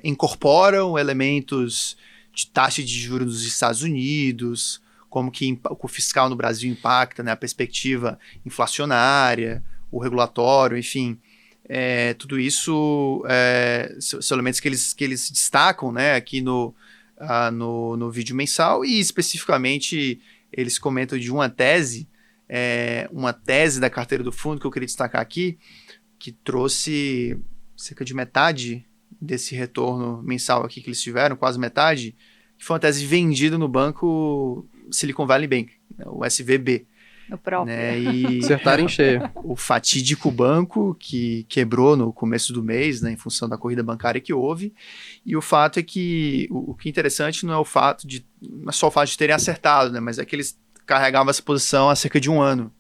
incorporam elementos de taxa de juros dos Estados Unidos, como que o fiscal no Brasil impacta, né, a perspectiva inflacionária, o regulatório, enfim. Tudo isso são elementos que eles destacam, né, aqui no vídeo mensal, e especificamente eles comentam de uma tese da carteira do fundo que eu queria destacar aqui, que trouxe cerca de metade desse retorno mensal aqui que eles tiveram, quase metade, que foi uma tese vendida no banco Silicon Valley Bank, né, o SVB. No próprio. Né? E acertaram em cheio. O fatídico banco que quebrou no começo do mês, né, em função da corrida bancária que houve. E o fato é que o que é interessante não é só o fato de terem acertado, né, mas é que eles carregavam essa posição há cerca de um ano.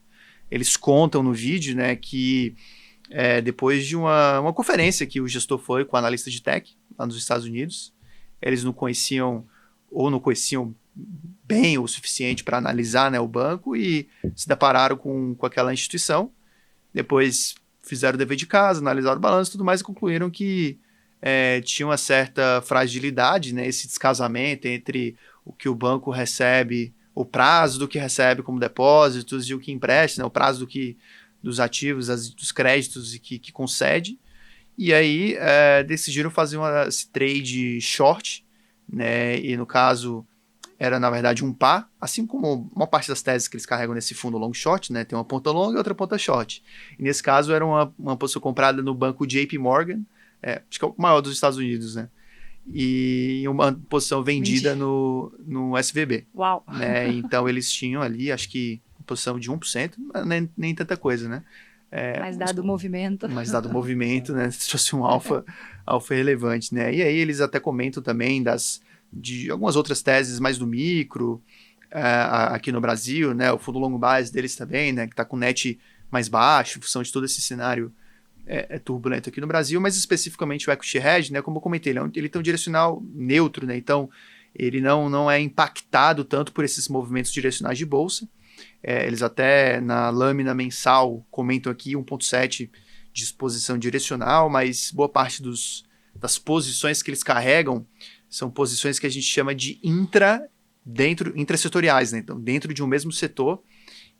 Eles contam no vídeo, né, que depois de uma conferência que o gestor foi com o analista de tech lá nos Estados Unidos, eles não conheciam bem o suficiente para analisar, né, o banco, e se depararam com aquela instituição. Depois fizeram o dever de casa, analisaram o balanço e tudo mais, e concluíram que tinha uma certa fragilidade, né, esse descasamento entre o que o banco recebe, o prazo do que recebe como depósitos e o que empresta, né, o prazo dos ativos, dos créditos que concede. E aí decidiram fazer esse trade short, né, e no caso era, na verdade, um par, assim como uma parte das teses que eles carregam nesse fundo long short, né? Tem uma ponta longa e outra ponta short. E nesse caso, era uma posição comprada no banco JP Morgan, acho que é o maior dos Estados Unidos, né? E uma posição vendida no SVB. Uau! Né? Então, eles tinham ali, acho que, uma posição de 1%, nem tanta coisa, né? Mais dado o movimento. Mais dado o movimento, né? Trouxe um alfa relevante, né? E aí, eles até comentam também de algumas outras teses mais do micro, aqui no Brasil, né, o fundo longo base deles também, né, que está com net mais baixo, em função de todo esse cenário turbulento aqui no Brasil, mas especificamente o Equity Hedge, né, como eu comentei, ele tem um direcional neutro, né, então ele não é impactado tanto por esses movimentos direcionais de bolsa. Eles até na lâmina mensal comentam aqui 1,7 de exposição direcional, mas boa parte das posições que eles carregam são posições que a gente chama de intrasetoriais, né? Então, dentro de um mesmo setor,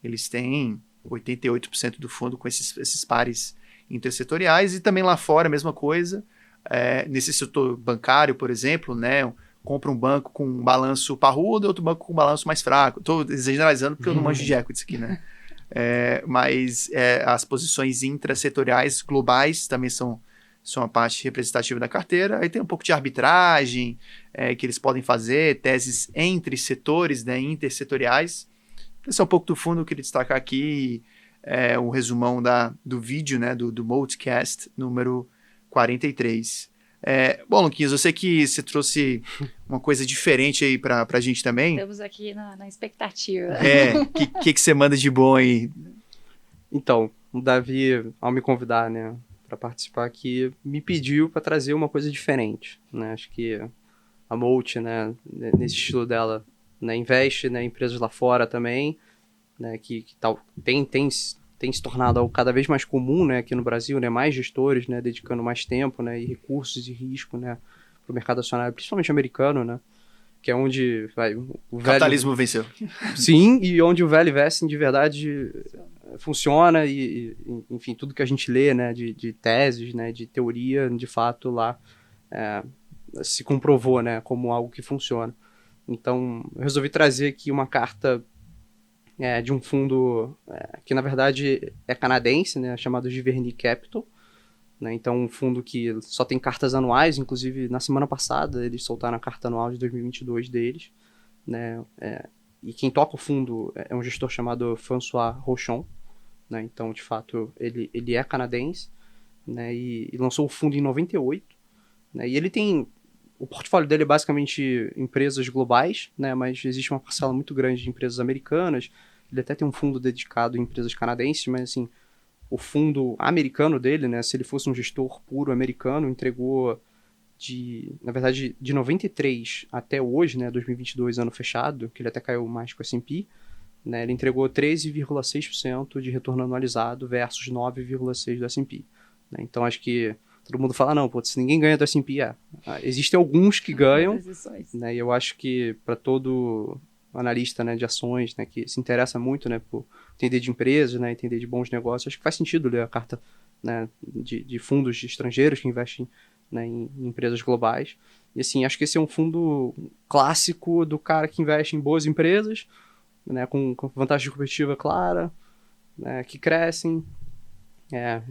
eles têm 88% do fundo com esses pares intersetoriais, e também lá fora a mesma coisa. Nesse setor bancário, por exemplo, né? Compra um banco com um balanço parrudo, outro banco com um balanço mais fraco. Estou generalizando porque eu não manjo de equities aqui, né? Mas as posições intrasetoriais globais também são a parte representativa da carteira. Aí tem um pouco de arbitragem que eles podem fazer, teses entre setores, né, intersetoriais. Esse é um pouco do fundo. Eu queria destacar aqui um resumão do vídeo, né, do Multicast número 43. Bom, Luquinhas, eu sei que você trouxe uma coisa diferente aí pra gente também. Estamos aqui na expectativa. O que você manda de bom aí? Então, o Davi, ao me convidar, né, para participar aqui, me pediu para trazer uma coisa diferente, né? Acho que a Molt, né, nesse estilo dela, né, investe, né, em empresas lá fora também, né, que tem se tornado algo cada vez mais comum, né, aqui no Brasil, né, mais gestores, né, dedicando mais tempo, né, e recursos e risco, né, para o mercado acionário, principalmente americano, né. que é onde o capitalismo venceu. Sim, e onde o value investing de verdade funciona e, enfim, tudo que a gente lê, né, de teses, né, de teoria, de fato lá se comprovou, né, como algo que funciona. Então, eu resolvi trazer aqui uma carta de um fundo que, na verdade, é canadense, né, chamado Giverny Capital, né, então um fundo que só tem cartas anuais, inclusive na semana passada eles soltaram a carta anual de 2022 deles, né, e quem toca o fundo é um gestor chamado François Rochon, né, então, de fato, ele é canadense, né, e lançou o fundo em 98, né, e ele tem... O portfólio dele é basicamente empresas globais, né, mas existe uma parcela muito grande de empresas americanas. Ele até tem um fundo dedicado a empresas canadenses, mas assim, o fundo americano dele, né, se ele fosse um gestor puro americano, entregou na verdade, de 93 até hoje, né, 2022, ano fechado, que ele até caiu mais com o S&P, né, ele entregou 13,6% de retorno anualizado versus 9,6% do S&P. Né, então, acho que todo mundo fala, não, pô, se ninguém ganha do S&P, existem alguns que ganham, né, e eu acho que para todo analista, né, de ações, né, que se interessa muito, né, por entender de empresas, né, entender de bons negócios, acho que faz sentido ler a carta, né, de fundos estrangeiros que investem, né, em empresas globais. E assim, acho que esse é um fundo clássico do cara que investe em boas empresas, né, com vantagem competitiva clara, né, que crescem,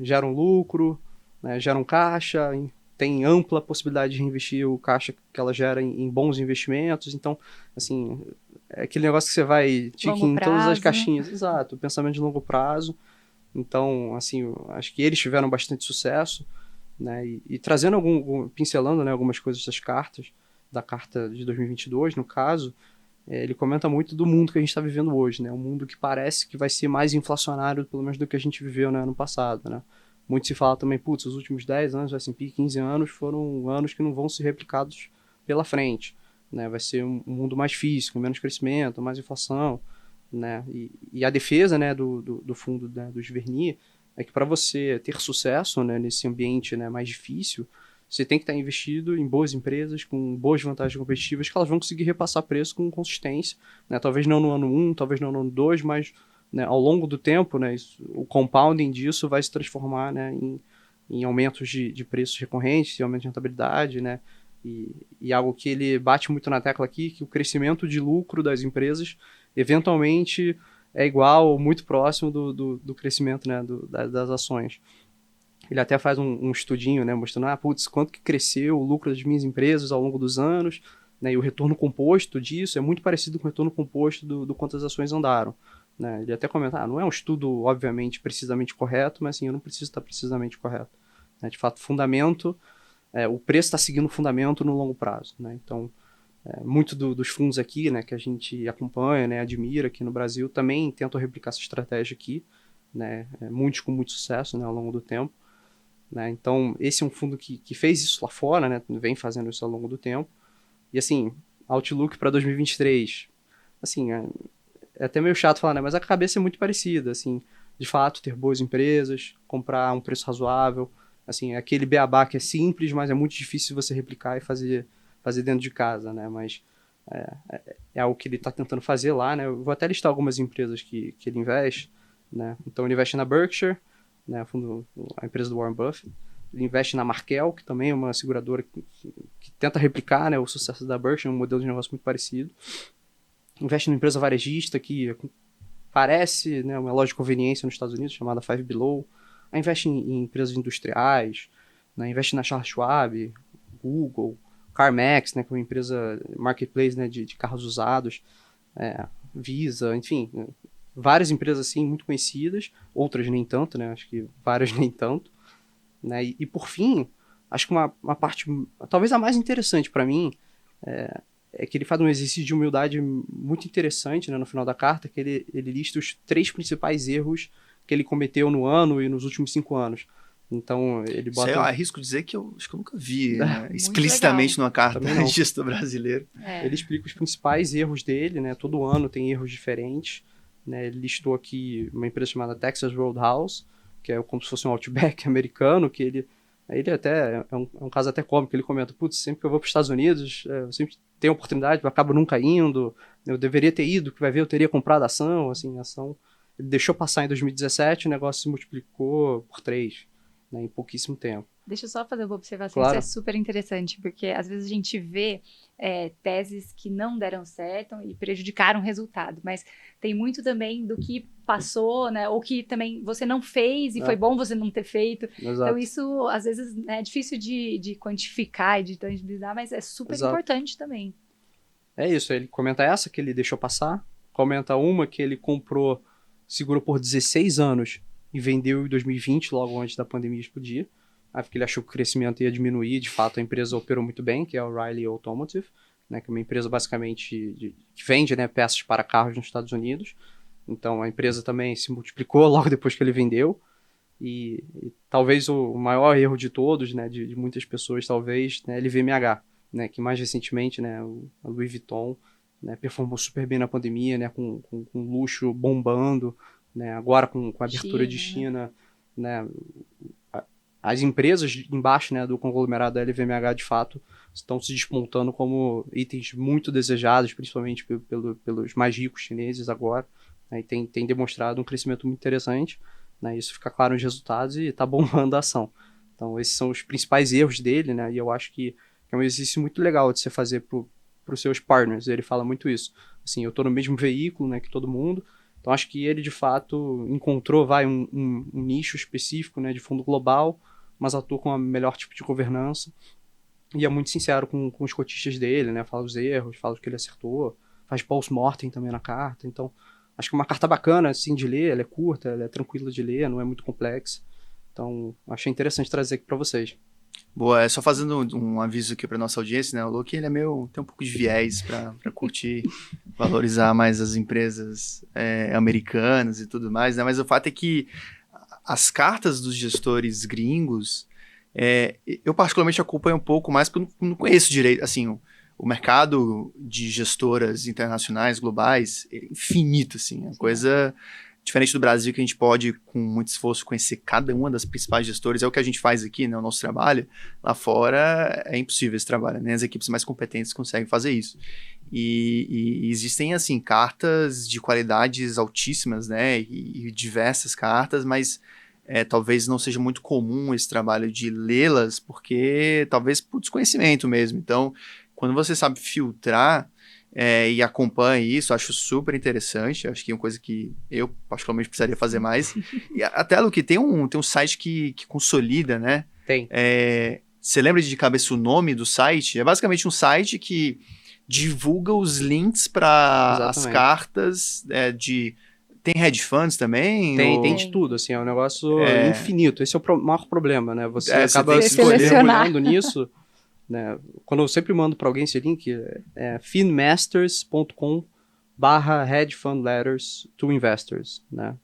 geram lucro, né, geram caixa, tem ampla possibilidade de reinvestir o caixa que ela gera em bons investimentos. Então, assim, é aquele negócio que você vai em todas as caixinhas. Exato, pensamento de longo prazo. Então, assim, acho que eles tiveram bastante sucesso, né, e trazendo pincelando, né, algumas coisas das cartas, da carta de 2022, no caso, ele comenta muito do mundo que a gente está vivendo hoje, né, um mundo que parece que vai ser mais inflacionário, pelo menos do que a gente viveu, né, no passado, né. Muito se fala também, putz, os últimos 10 anos do S&P, 15 anos, foram anos que não vão ser replicados pela frente, né? Vai ser um mundo mais difícil, com menos crescimento, mais inflação, né? E a defesa, né, do fundo, né, do Giverny é que para você ter sucesso, né, nesse ambiente, né, mais difícil, você tem que estar investido em boas empresas, com boas vantagens competitivas, que elas vão conseguir repassar preço com consistência, né? Talvez não no ano 1, talvez não no ano 2, mas... né, ao longo do tempo, né, o compounding disso vai se transformar, né, em aumentos de preços recorrentes, em aumento de rentabilidade, né, e algo que ele bate muito na tecla aqui, que o crescimento de lucro das empresas eventualmente é igual ou muito próximo do crescimento, né, das ações. Ele até faz um estudinho, né, mostrando, quanto que cresceu o lucro das minhas empresas ao longo dos anos, né, e o retorno composto disso é muito parecido com o retorno composto do quanto as ações andaram. Né, ele até comenta, não é um estudo, obviamente, precisamente correto, mas assim, eu não preciso estar precisamente correto. Né, de fato, fundamento, o preço está seguindo o fundamento no longo prazo. Né, então, muito dos fundos aqui, né, que a gente acompanha, né, admira aqui no Brasil, também tentam replicar essa estratégia aqui, né, muitos com muito sucesso, né, ao longo do tempo. Né, então, esse é um fundo que fez isso lá fora, né, vem fazendo isso ao longo do tempo. E assim, outlook para 2023, assim... É até meio chato falar, né? Mas a cabeça é muito parecida, assim, de fato, ter boas empresas, comprar a um preço razoável, assim, aquele beabá que é simples, mas é muito difícil você replicar e fazer dentro de casa, né? Mas é algo que ele está tentando fazer lá, né? Eu vou até listar algumas empresas que ele investe, né? Então, ele investe na Berkshire, né? A empresa do Warren Buffett. Ele investe na Markel, que também é uma seguradora que tenta replicar, né, o sucesso da Berkshire, um modelo de negócio muito parecido. Investe numa empresa varejista que parece, né, uma loja de conveniência nos Estados Unidos, chamada Five Below. Aí investe em empresas industriais, né, investe na Charles Schwab, Google, CarMax, né, que é uma empresa marketplace, né, de carros usados, Visa, enfim, várias empresas assim muito conhecidas, outras nem tanto, né, acho que várias nem tanto. Né, e por fim, acho que uma parte, talvez a mais interessante para mim, é que ele faz um exercício de humildade muito interessante, né, no final da carta, que ele lista os 3 principais erros que ele cometeu no ano e nos últimos 5 anos. Então, ele bota... Isso aí, arrisco dizer que eu acho que eu nunca vi, né, explicitamente numa carta de gestor brasileiro. Ele explica os principais erros dele, né, todo ano tem erros diferentes. Né, ele listou aqui uma empresa chamada Texas Roadhouse, que é como se fosse um Outback americano, que ele Aí ele até, é um caso até cômico, ele comenta, putz, sempre que eu vou para os Estados Unidos, eu sempre tenho oportunidade, eu acabo nunca indo, eu deveria ter ido, que vai ver, eu teria comprado ação, assim, ação. Ele deixou passar em 2017, o negócio se multiplicou por 3, né, em pouquíssimo tempo. Deixa eu só fazer uma observação, Claro. Isso é super interessante, porque às vezes a gente vê teses que não deram certo e prejudicaram o resultado, mas tem muito também do que passou, né, ou que também você não fez e foi bom você não ter feito. Exato. Então isso, às vezes, é difícil de quantificar e de tangibilizar, mas é super importante também. É isso, ele comenta essa que ele deixou passar, comenta uma que ele comprou, segurou por 16 anos e vendeu em 2020, logo antes da pandemia explodir. Aí porque ele achou que o crescimento ia diminuir, de fato a empresa operou muito bem, que é a O'Reilly Automotive, né, que é uma empresa basicamente que vende, né, peças para carros nos Estados Unidos. Então a empresa também se multiplicou logo depois que ele vendeu. E talvez o maior erro de todos, né, de muitas pessoas, talvez, né, LVMH, né, que mais recentemente, né, a Louis Vuitton, né, performou super bem na pandemia, né, com luxo bombando, né, agora com a abertura de China, né, as empresas embaixo, né, do conglomerado da LVMH, de fato, estão se despontando como itens muito desejados, principalmente pelos mais ricos chineses agora, né, e tem demonstrado um crescimento muito interessante, né, isso fica claro nos resultados e está bombando a ação. Então, esses são os principais erros dele, né, e eu acho que é um exercício muito legal de você fazer para os seus partners. Ele fala muito isso. Assim, eu estou no mesmo veículo, né, que todo mundo, então acho que ele, de fato, encontrou um nicho específico, né, de fundo global, mas atua com o melhor tipo de governança e é muito sincero com os cotistas dele, né, fala os erros, fala o que ele acertou, faz post-mortem também na carta. Então, acho que é uma carta bacana, assim, de ler, ela é curta, ela é tranquila de ler, não é muito complexa. Então, achei interessante trazer aqui para vocês. Boa, só fazendo um aviso aqui para nossa audiência, né? O Loki, ele tem um pouco de viés para curtir, valorizar mais as empresas americanas e tudo mais, né? Mas o fato é que as cartas dos gestores gringos, eu particularmente acompanho um pouco mais porque eu não conheço direito, assim, o mercado de gestoras internacionais, globais, é infinito, assim, é coisa diferente do Brasil, que a gente pode, com muito esforço, conhecer cada uma das principais gestoras. É o que a gente faz aqui, né, o nosso trabalho. Lá fora é impossível esse trabalho, né? As equipes mais competentes conseguem fazer isso. E existem, assim, cartas de qualidades altíssimas, né, e diversas cartas, mas talvez não seja muito comum esse trabalho de lê-las, porque talvez por desconhecimento mesmo. Então, quando você sabe filtrar e acompanha isso, acho super interessante. Acho que é uma coisa que eu particularmente precisaria fazer mais. E até, Luque, tem um site que consolida, né? Tem. Você lembra de cabeça o nome do site? É basicamente um site que divulga os links para as cartas Tem hedge funds também? Tem de tudo, assim, é um negócio infinito. Esse é o maior problema, né? Você acaba mergulhando nisso, né? Quando eu sempre mando para alguém esse link, é finmasters.com/hedge fund letters to investors, né?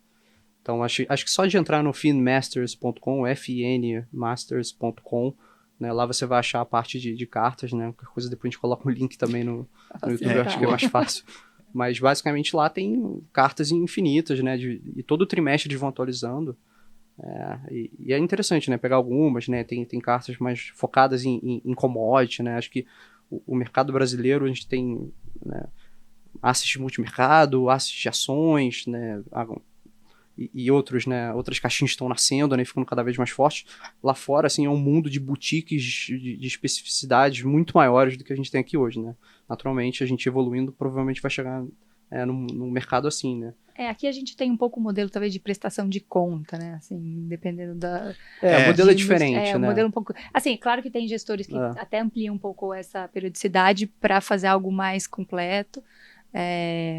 Então, acho que só de entrar no finmasters.com, finmasters.com, né, lá você vai achar a parte de cartas, né? Qualquer coisa depois a gente coloca um link também no YouTube, acho que é mais fácil. Mas basicamente lá tem cartas infinitas, né? E todo trimestre eles vão atualizando. E é interessante, né? Pegar algumas, né? Tem cartas mais focadas em commodity, né? Acho que o mercado brasileiro, a gente tem, né, assets de multimercado, assets de ações, né? E outros, né? Outras caixinhas estão nascendo, né? Ficando cada vez mais fortes. Lá fora, assim, é um mundo de boutiques de especificidades muito maiores do que a gente tem aqui hoje, né? Naturalmente, a gente evoluindo provavelmente vai chegar num mercado assim, né? Aqui a gente tem um pouco o modelo, talvez, de prestação de conta, né? Assim, dependendo da... o modelo é diferente, né? O modelo um pouco... Assim, claro que tem gestores que até ampliam um pouco essa periodicidade para fazer algo mais completo,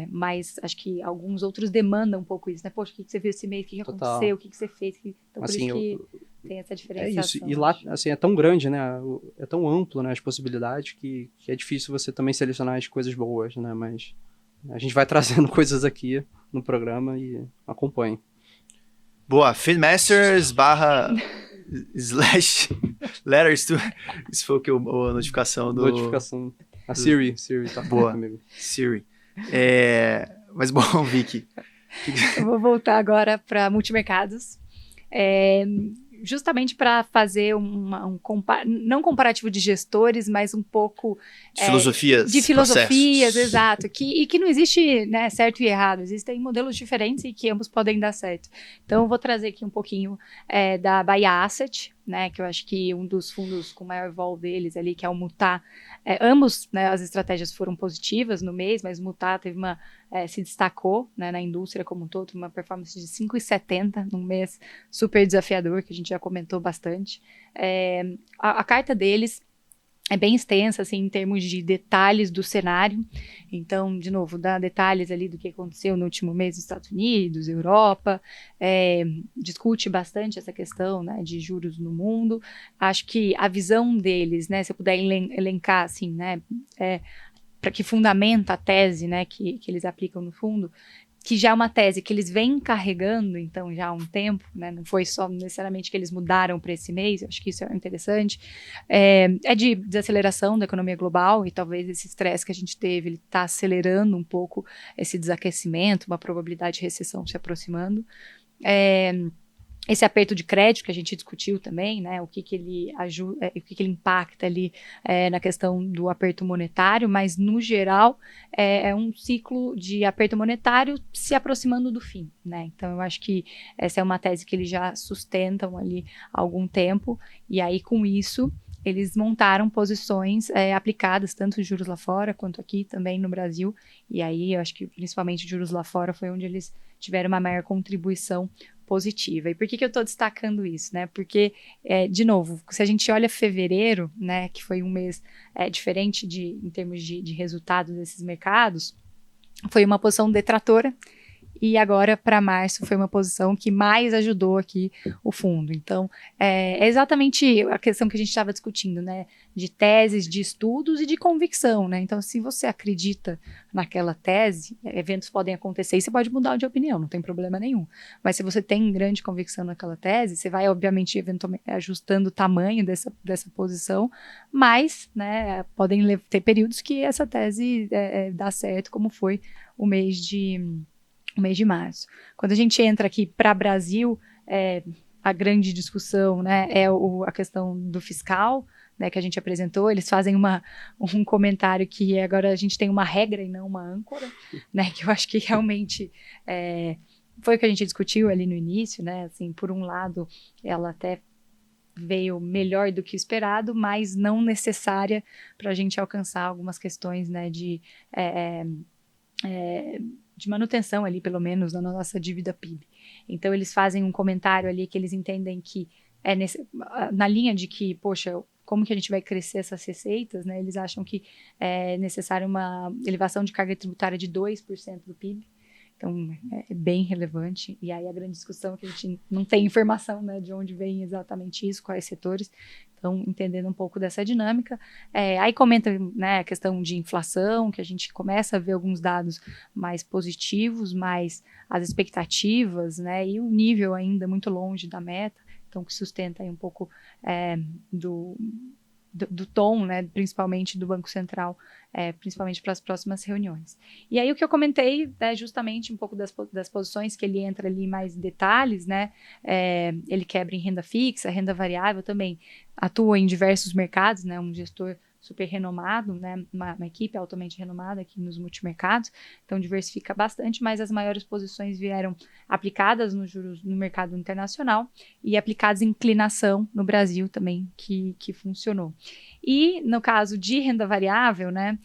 mas acho que alguns outros demandam um pouco isso, né? Poxa, o que você viu esse mês? O que aconteceu? O que você fez? Então, assim, por isso que tem essa diferença. É isso, e lá, assim, é tão grande, né? É tão amplo, né, as possibilidades que é difícil você também selecionar as coisas boas, né? Mas a gente vai trazendo coisas aqui no programa e acompanhe. Boa, finmasters/letters to... Isso foi a notificação do... Notificação. A Siri tá boa comigo. Siri. Mas bom, Vicky. Eu vou voltar agora para multimercados. justamente para fazer não comparativo de gestores, mas um pouco de filosofias. De filosofias, processos. exato. E que não existe, né, certo e errado, existem modelos diferentes e que ambos podem dar certo. Então, eu vou trazer aqui um pouquinho da Bahia Asset, né, que eu acho que um dos fundos com maior vol deles ali, que é o Mutar, ambos, né, as estratégias foram positivas no mês, mas o Mutar teve se destacou, né, na indústria como um todo, uma performance de 5,70 num mês super desafiador, que a gente já comentou bastante. A carta deles é bem extensa, assim, em termos de detalhes do cenário. Então, de novo, dá detalhes ali do que aconteceu no último mês nos Estados Unidos, Europa, discute bastante essa questão, né, de juros no mundo. Acho que a visão deles, né, se eu puder elencar, assim, né, para que fundamenta a tese, né, que eles aplicam no fundo, que já é uma tese que eles vêm carregando, então, já há um tempo, né, não foi só necessariamente que eles mudaram para esse mês, eu acho que isso é interessante, de desaceleração da economia global, e talvez esse estresse que a gente teve, ele está acelerando um pouco esse desaquecimento, uma probabilidade de recessão se aproximando. Esse aperto de crédito que a gente discutiu também, né, o que ele ajuda, o que ele impacta ali na questão do aperto monetário, mas no geral é um ciclo de aperto monetário se aproximando do fim, né? Então eu acho que essa é uma tese que eles já sustentam ali há algum tempo, e aí com isso eles montaram posições aplicadas, tanto juros lá fora quanto aqui também no Brasil, e aí eu acho que principalmente juros lá fora foi onde eles tiveram uma maior contribuição positiva. E por que eu estou destacando isso, né? Porque, de novo, se a gente olha fevereiro, né, que foi um mês diferente em termos de resultados desses mercados, foi uma posição detratora, e agora para março foi uma posição que mais ajudou aqui o fundo. Então, é exatamente a questão que a gente estava discutindo, né? De teses, de estudos e de convicção, né? Então, se você acredita naquela tese, eventos podem acontecer e você pode mudar de opinião, não tem problema nenhum. Mas se você tem grande convicção naquela tese, você vai, obviamente, eventualmente ajustando o tamanho dessa posição, mas, né, podem ter períodos que essa tese dá certo, como foi o mês de março. Quando a gente entra aqui para Brasil, a grande discussão, né, a questão do fiscal, né, que a gente apresentou. Eles fazem um comentário que agora a gente tem uma regra e não uma âncora, né, que eu acho que realmente foi o que a gente discutiu ali no início, né, assim, por um lado, ela até veio melhor do que esperado, mas não necessária para a gente alcançar algumas questões, né, de manutenção ali, pelo menos, na nossa dívida PIB. Então, eles fazem um comentário ali que eles entendem que na linha de que, poxa, como que a gente vai crescer essas receitas, né? Eles acham que é necessário uma elevação de carga tributária de 2% do PIB. Então, é bem relevante. E aí, a grande discussão é que a gente não tem informação, né, de onde vem exatamente isso, quais setores. Então, entendendo um pouco dessa dinâmica. Aí comenta, né, a questão de inflação, que a gente começa a ver alguns dados mais positivos, mas as expectativas, né, e o nível ainda muito longe da meta, então que sustenta aí um pouco do tom, né, principalmente do Banco Central, principalmente para as próximas reuniões. E aí o que eu comentei é justamente um pouco das posições que ele entra ali mais em detalhes, né, ele quebra em renda fixa, renda variável também, atua em diversos mercados, né, um gestor super renomado, né, uma equipe altamente renomada aqui nos multimercados, então diversifica bastante, mas as maiores posições vieram aplicadas nos juros no mercado internacional e aplicadas em inclinação no Brasil também, que funcionou. E no caso de renda variável, né,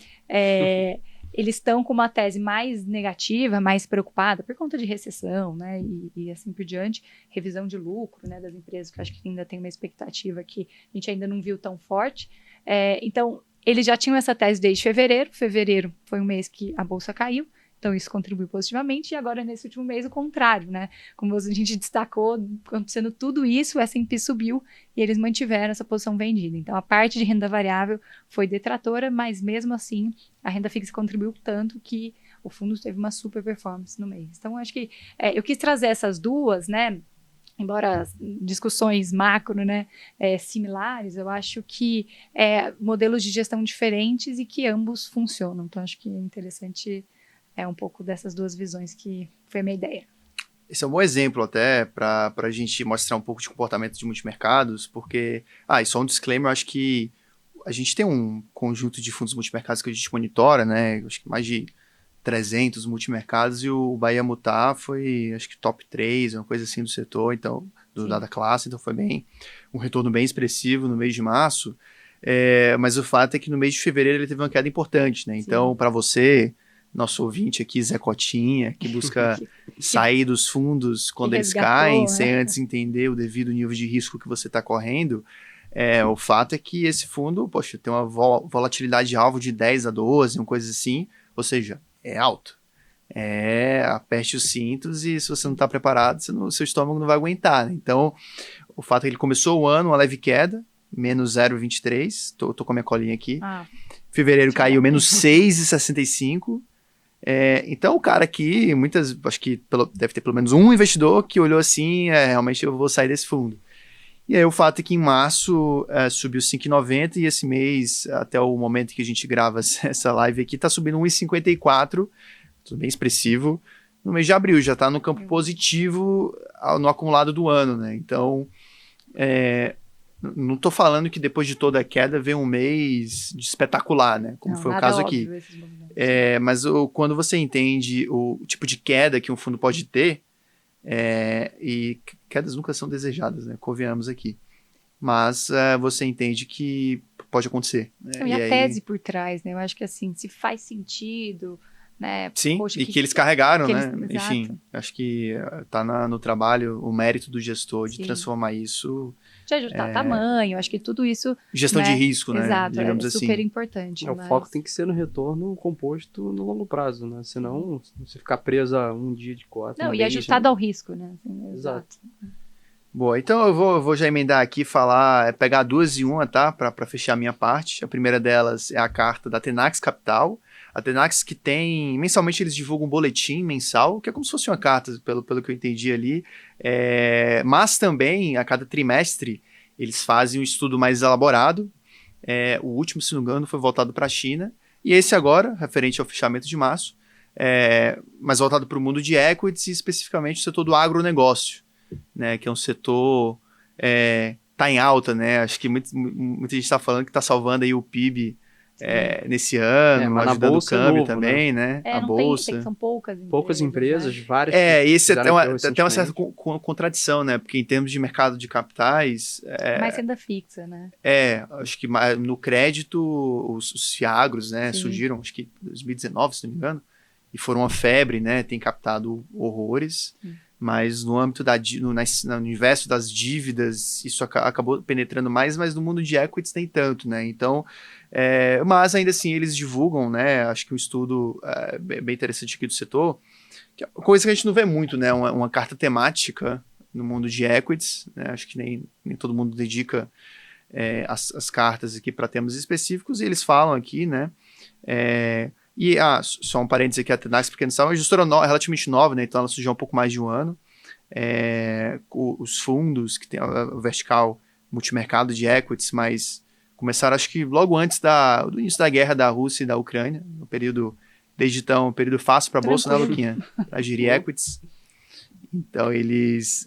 eles estão com uma tese mais negativa, mais preocupada por conta de recessão, né, e assim por diante, revisão de lucro, né, das empresas, que eu acho que ainda tem uma expectativa que a gente ainda não viu tão forte. Então, eles já tinham essa tese desde fevereiro. Fevereiro foi um mês que a bolsa caiu, então isso contribuiu positivamente, e agora nesse último mês o contrário, né? Como a gente destacou, acontecendo tudo isso, o S&P subiu e eles mantiveram essa posição vendida. Então, a parte de renda variável foi detratora, mas mesmo assim, a renda fixa contribuiu tanto que o fundo teve uma super performance no mês. Então, acho que eu quis trazer essas duas, né? Embora discussões macro, né, similares, eu acho que modelos de gestão diferentes e que ambos funcionam. Então, acho que é interessante um pouco dessas duas visões que foi a minha ideia. Esse é um bom exemplo até para a gente mostrar um pouco de comportamento de multimercados, porque... e só um disclaimer, eu acho que a gente tem um conjunto de fundos multimercados que a gente monitora, né? Acho que mais de 300 multimercados, e o Bahia Mutar foi, acho que top 3, uma coisa assim do setor, então, da classe, então foi um retorno bem expressivo no mês de março, mas o fato é que no mês de fevereiro ele teve uma queda importante, né? Então, para você, nosso ouvinte aqui, Zé Cotinha, que busca sair dos fundos quando eles caem, sem antes entender o devido nível de risco que você está correndo, o fato é que esse fundo, poxa, tem uma volatilidade de alvo de 10 a 12, uma coisa assim, ou seja, é alto. Aperte os cintos e se você não está preparado, seu estômago não vai aguentar, né? Então, o fato é que ele começou o ano, uma leve queda, menos 0,23, tô com a minha colinha aqui. Fevereiro caiu menos 6,65. Então, o cara aqui, acho que deve ter pelo menos um investidor que olhou assim, realmente eu vou sair desse fundo. E aí o fato é que em março subiu 5,90 e esse mês, até o momento que a gente grava essa live aqui, está subindo 1,54, tudo bem expressivo. No mês de abril já está no campo positivo no acumulado do ano, né? Então, não estou falando que depois de toda a queda vem um mês de espetacular, né? Como foi o caso aqui. Mas quando você entende o tipo de queda que um fundo pode ter, e quedas nunca são desejadas, né? Convenhamos aqui. Mas você entende que pode acontecer. Né? E a tese por trás, né? Eu acho que assim, se faz sentido, né? Sim, poxa, e que eles carregaram, né? Enfim, acho que tá no trabalho o mérito do gestor de transformar isso... De ajustar tamanho, acho que tudo isso... Gestão de risco, né? Exato, digamos assim. Super importante. O foco tem que ser no retorno composto no longo prazo, né? Senão, você ficar preso a um dia de cota... Não, e ajustado ao risco, né? Assim, exato. Boa, então eu vou já emendar aqui, pegar duas em uma, tá? Para fechar a minha parte. A primeira delas é a carta da Tenax Capital. A Tenax que tem, mensalmente eles divulgam um boletim mensal, que é como se fosse uma carta, pelo que eu entendi ali, mas também a cada trimestre eles fazem um estudo mais elaborado, o último, se não me engano, foi voltado para a China, e esse agora, referente ao fechamento de março, mais voltado para o mundo de equities e especificamente o setor do agronegócio, né, que é um setor tá em alta, né, acho que muita gente está falando que está salvando aí o PIB nesse ano, ajudando o câmbio também, né? A bolsa. São poucas empresas. Poucas empresas, né? várias. Esse tem uma certa contradição, né? Porque em termos de mercado de capitais... mais renda fixa, né? Acho que no crédito, os FIAGROS, né? Surgiram, acho que em 2019, se não me engano, e foram uma febre, né? Tem captado horrores. Mas no âmbito no universo das dívidas, isso acabou penetrando mais, mas no mundo de equities nem tanto, né? Então, mas ainda assim eles divulgam, né? Acho que um estudo bem interessante aqui do setor, que é uma coisa que a gente não vê muito, né? Uma carta temática no mundo de equities, né? Acho que nem todo mundo dedica as cartas aqui para temas específicos, e eles falam aqui, né? E só um parênteses aqui, a Tenax, porque não sabe, é uma gestora relativamente nova, né? Então ela surgiu há um pouco mais de um ano. Os fundos que tem o vertical multimercado de equities, mas começaram acho que logo antes do início da guerra da Rússia e da Ucrânia, desde então, um período fácil para a bolsa, né, Luquinha? Para gerir equities. Então eles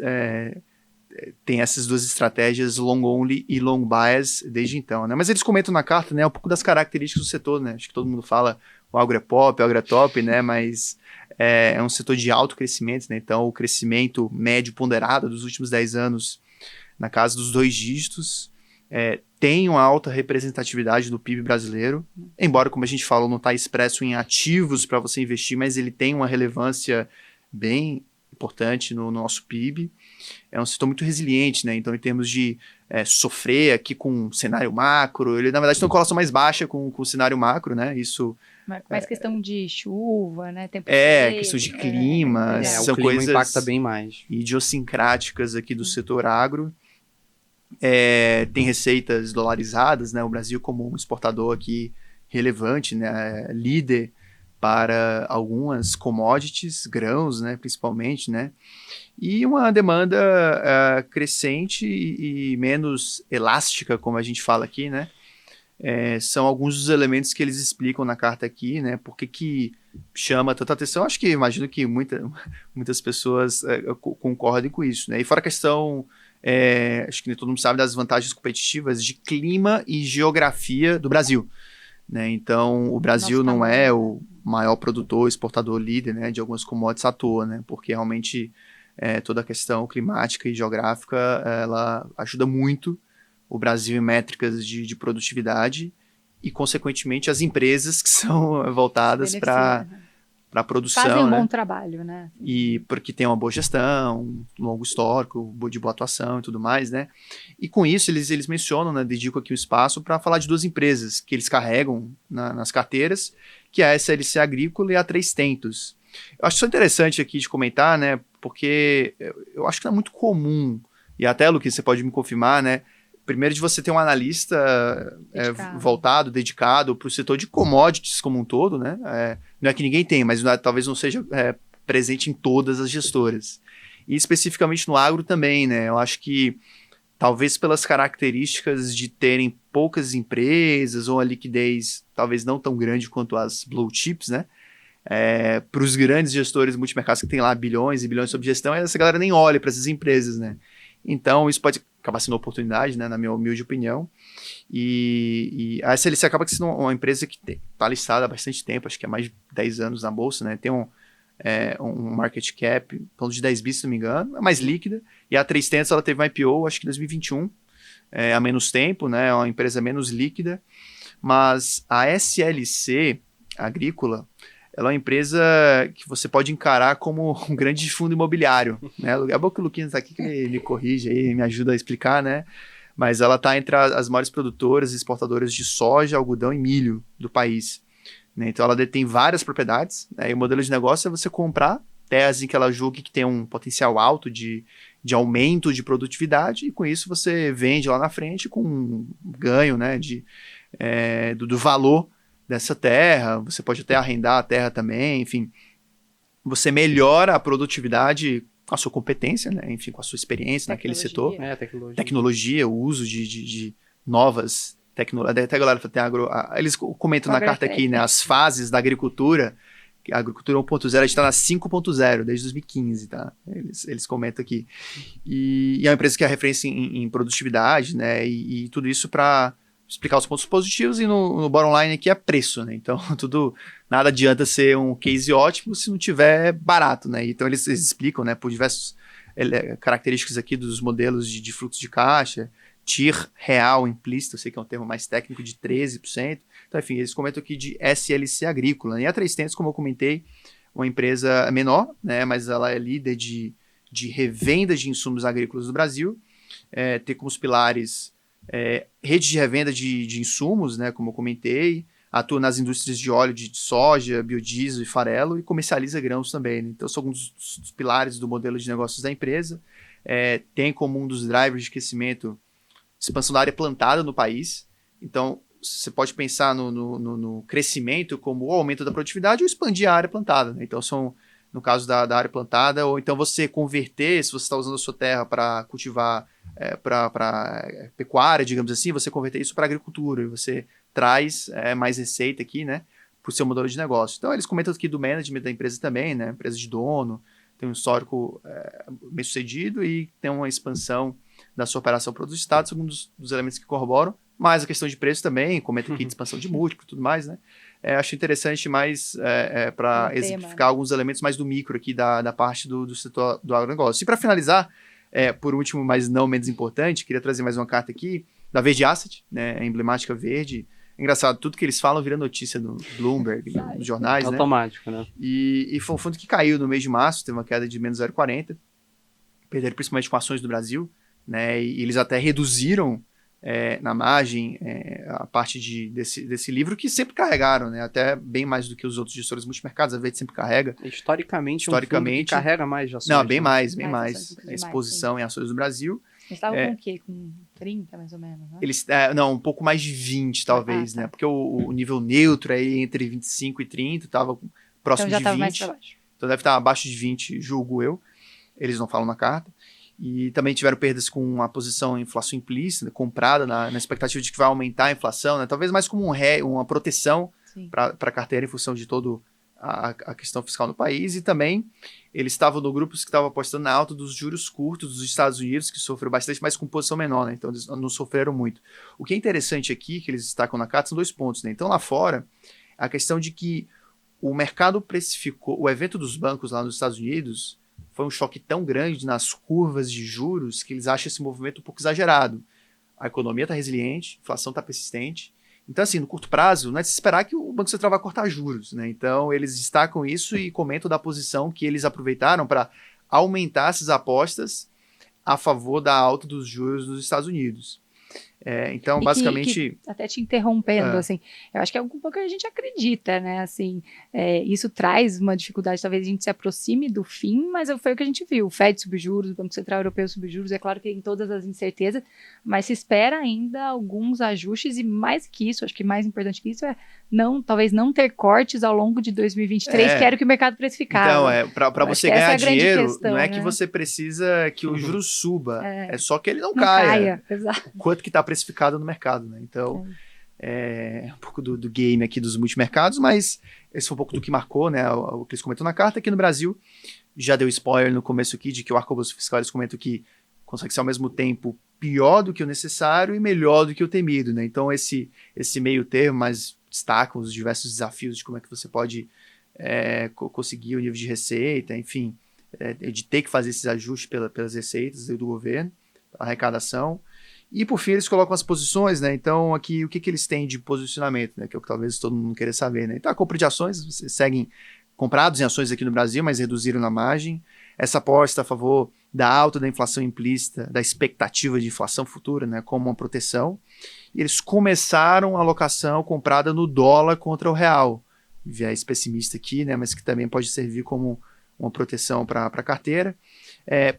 têm essas duas estratégias, long only e long bias, desde então, né? Mas eles comentam na carta, né, um pouco das características do setor, né? Acho que todo mundo fala o agro é pop, o agro é top, né? Mas é um setor de alto crescimento, né? Então, o crescimento médio ponderado dos últimos 10 anos, na casa dos 2 dígitos, tem uma alta representatividade do PIB brasileiro, embora, como a gente falou, não está expresso em ativos para você investir, mas ele tem uma relevância bem importante no nosso PIB. É um setor muito resiliente, né? Então, em termos de sofrer aqui com cenário macro, ele, na verdade, tem uma correlação mais baixa com o cenário macro, né? Isso... Mais questão de chuva, né? Tempo questão de clima, são o clima coisas impacta bem mais. Idiosincráticas aqui do setor agro. Tem receitas dolarizadas, né? O Brasil como um exportador aqui relevante, né? Líder para algumas commodities, grãos, né? Principalmente, né? E uma demanda crescente e menos elástica, como a gente fala aqui, né? são alguns dos elementos que eles explicam na carta aqui, né? Por que chama tanta atenção? Acho que imagino que muitas pessoas concordem com isso, né? E fora a questão, acho que todo mundo sabe das vantagens competitivas de clima e geografia do Brasil, né? Então, o Brasil não é o maior produtor, exportador líder, né, de algumas commodities à toa, né? Porque realmente toda a questão climática e geográfica, ela ajuda muito o Brasil em métricas de produtividade e, consequentemente, as empresas que são voltadas para a produção. Fazem um bom trabalho, né? E porque tem uma boa gestão, um longo histórico, de boa atuação e tudo mais, né? E com isso, eles mencionam, né, dedicam aqui um espaço para falar de duas empresas que eles carregam nas carteiras, que é a SLC Agrícola e a Três Tentos. Eu acho isso interessante aqui de comentar, né? Porque eu acho que não é muito comum, e até, Luquinhas, você pode me confirmar, né? Primeiro de você ter um analista voltado, dedicado para o setor de commodities como um todo, né? Não é que ninguém tem, mas talvez não seja presente em todas as gestoras. E especificamente no agro também, né? Eu acho que talvez pelas características de terem poucas empresas ou a liquidez talvez não tão grande quanto as blue chips, né? Para os grandes gestores multimercados que tem lá bilhões e bilhões sob gestão, essa galera nem olha para essas empresas, né? Então, isso pode acabar sendo uma oportunidade, né, na minha humilde opinião. E a SLC acaba sendo uma empresa que está listada há bastante tempo, acho que há mais de 10 anos na Bolsa, né? Tem um market cap de 10 bi, se não me engano, é mais líquida. E a Três Tentos, ela teve um IPO, acho que em 2021, há menos tempo, né? É uma empresa menos líquida. Mas a SLC Agrícola, ela é uma empresa que você pode encarar como um grande fundo imobiliário, né? É bom que o Luquinhas está aqui, que ele me corrige aí, me ajuda a explicar, né? Mas ela está entre as maiores produtoras e exportadoras de soja, algodão e milho do país, né? Então ela detém várias propriedades, né? E o modelo de negócio é você comprar terras em que ela julgue que tem um potencial alto de aumento de produtividade, e com isso você vende lá na frente com um ganho, né, do valor dessa terra. Você pode até arrendar a terra também, enfim, você melhora a produtividade com a sua competência, né? Enfim, com a sua experiência naquele setor. Tecnologia, o uso de novas tecnologias. Até a galera eles comentam na carta aqui, né, as fases da agricultura. A agricultura 1.0, a gente está na 5.0 desde 2015, tá? Eles comentam aqui. E é uma empresa que é referência em produtividade, né? E tudo isso para explicar os pontos positivos, e no bottom line aqui é preço, né? Então, nada adianta ser um case ótimo se não tiver barato, né? Então, eles explicam, né, por diversas características aqui dos modelos de fluxo de caixa, TIR real implícito, eu sei que é um termo mais técnico, de 13%. Então, enfim, eles comentam aqui de SLC Agrícola, né? E a Três Tentos, como eu comentei, uma empresa menor, né, mas ela é líder de revenda de insumos agrícolas do Brasil, tem como os pilares rede de revenda de insumos, né, como eu comentei, atua nas indústrias de óleo de soja, biodiesel e farelo, e comercializa grãos também, né? Então, são alguns dos pilares do modelo de negócios da empresa. Tem como um dos drivers de crescimento expansão da área plantada no país. Então, você pode pensar no crescimento como o aumento da produtividade ou expandir a área plantada, né? Então, no caso da área plantada, ou então você converter, se você está usando a sua terra para cultivar, para pecuária, digamos assim, você converter isso para agricultura, e você traz mais receita aqui, né, para o seu modelo de negócio. Então, eles comentam aqui do management da empresa também, né, empresa de dono, tem um histórico bem sucedido e tem uma expansão da sua operação para outros estados, segundo dos elementos que corroboram, mas a questão de preço também, comenta aqui de expansão de múltiplo e tudo mais, né. Acho interessante mais para exemplificar alguns elementos mais do micro aqui da parte do setor do agronegócio. E para finalizar, por último, mas não menos importante, queria trazer mais uma carta aqui da Verde Asset, né, a emblemática Verde. Engraçado, tudo que eles falam vira notícia no Bloomberg, nos jornais, né? Automático, né? E foi um fundo que caiu no mês de março, teve uma queda de menos 0,40, perderam principalmente com ações do Brasil, né? E eles até reduziram na margem a parte desse livro, que sempre carregaram, né? Até bem mais do que os outros gestores multimercados, a Verde sempre carrega. Historicamente, um fundo que carrega mais de ações. Não, bem mais. A exposição em ações do Brasil. Eles estavam com o quê? Com 30, mais ou menos, né? Eles, não, um pouco mais de 20, talvez, né? Porque o nível neutro aí entre 25 e 30 estava próximo de 20. Mais pra baixo. Então deve estar abaixo de 20, julgo eu. Eles não falam na carta. E também tiveram perdas com a posição inflação implícita, comprada na expectativa de que vai aumentar a inflação, né? Talvez mais como uma proteção para a carteira em função de todo a questão fiscal no país. E também eles estavam no grupo que estava apostando na alta dos juros curtos dos Estados Unidos, que sofreu bastante, mas com posição menor, né? Então eles não sofreram muito. O que é interessante aqui, que eles destacam na carta, são 2 pontos, né? Então lá fora, a questão de que o mercado precificou, o evento dos bancos lá nos Estados Unidos foi um choque tão grande nas curvas de juros que eles acham esse movimento um pouco exagerado. A economia está resiliente, a inflação está persistente. Então, assim, no curto prazo, não é de se esperar que o Banco Central vai cortar juros, né? Então, eles destacam isso e comentam da posição que eles aproveitaram para aumentar essas apostas a favor da alta dos juros dos Estados Unidos. Então, basicamente... até te interrompendo, assim, eu acho que é um pouco que a gente acredita, né, assim, isso traz uma dificuldade, talvez a gente se aproxime do fim, mas foi o que a gente viu, o Fed subiu juros, o Banco Central Europeu subiu juros, é claro que tem todas as incertezas, mas se espera ainda alguns ajustes, e mais que isso, acho que mais importante que isso talvez não ter cortes ao longo de 2023, que era o que o mercado precificava. Então, para você ganhar dinheiro, questão, não é né? que você precisa que o juros suba, é só que ele não caia. Exato. Quanto que está precificado no mercado, né? Então, um pouco do game aqui dos multimercados, mas esse foi um pouco do que marcou, né? O que eles comentam na carta. Aqui no Brasil, já deu spoiler no começo aqui de que o arcabouço fiscal, eles comentam que consegue ser ao mesmo tempo pior do que o necessário e melhor do que o temido, né? Então, esse meio termo, mas destacam os diversos desafios de como é que você pode conseguir o nível de receita, enfim, de ter que fazer esses ajustes pelas receitas do governo, a arrecadação. E, por fim, eles colocam as posições, né? Então, aqui, o que eles têm de posicionamento, né? Que é o que talvez todo mundo queira saber, né? Então, a compra de ações, vocês seguem comprados em ações aqui no Brasil, mas reduziram na margem. Essa aposta a favor da alta da inflação implícita, da expectativa de inflação futura, né? Como uma proteção. E eles começaram a alocação comprada no dólar contra o real. Viés pessimista aqui, né? Mas que também pode servir como uma proteção para a carteira.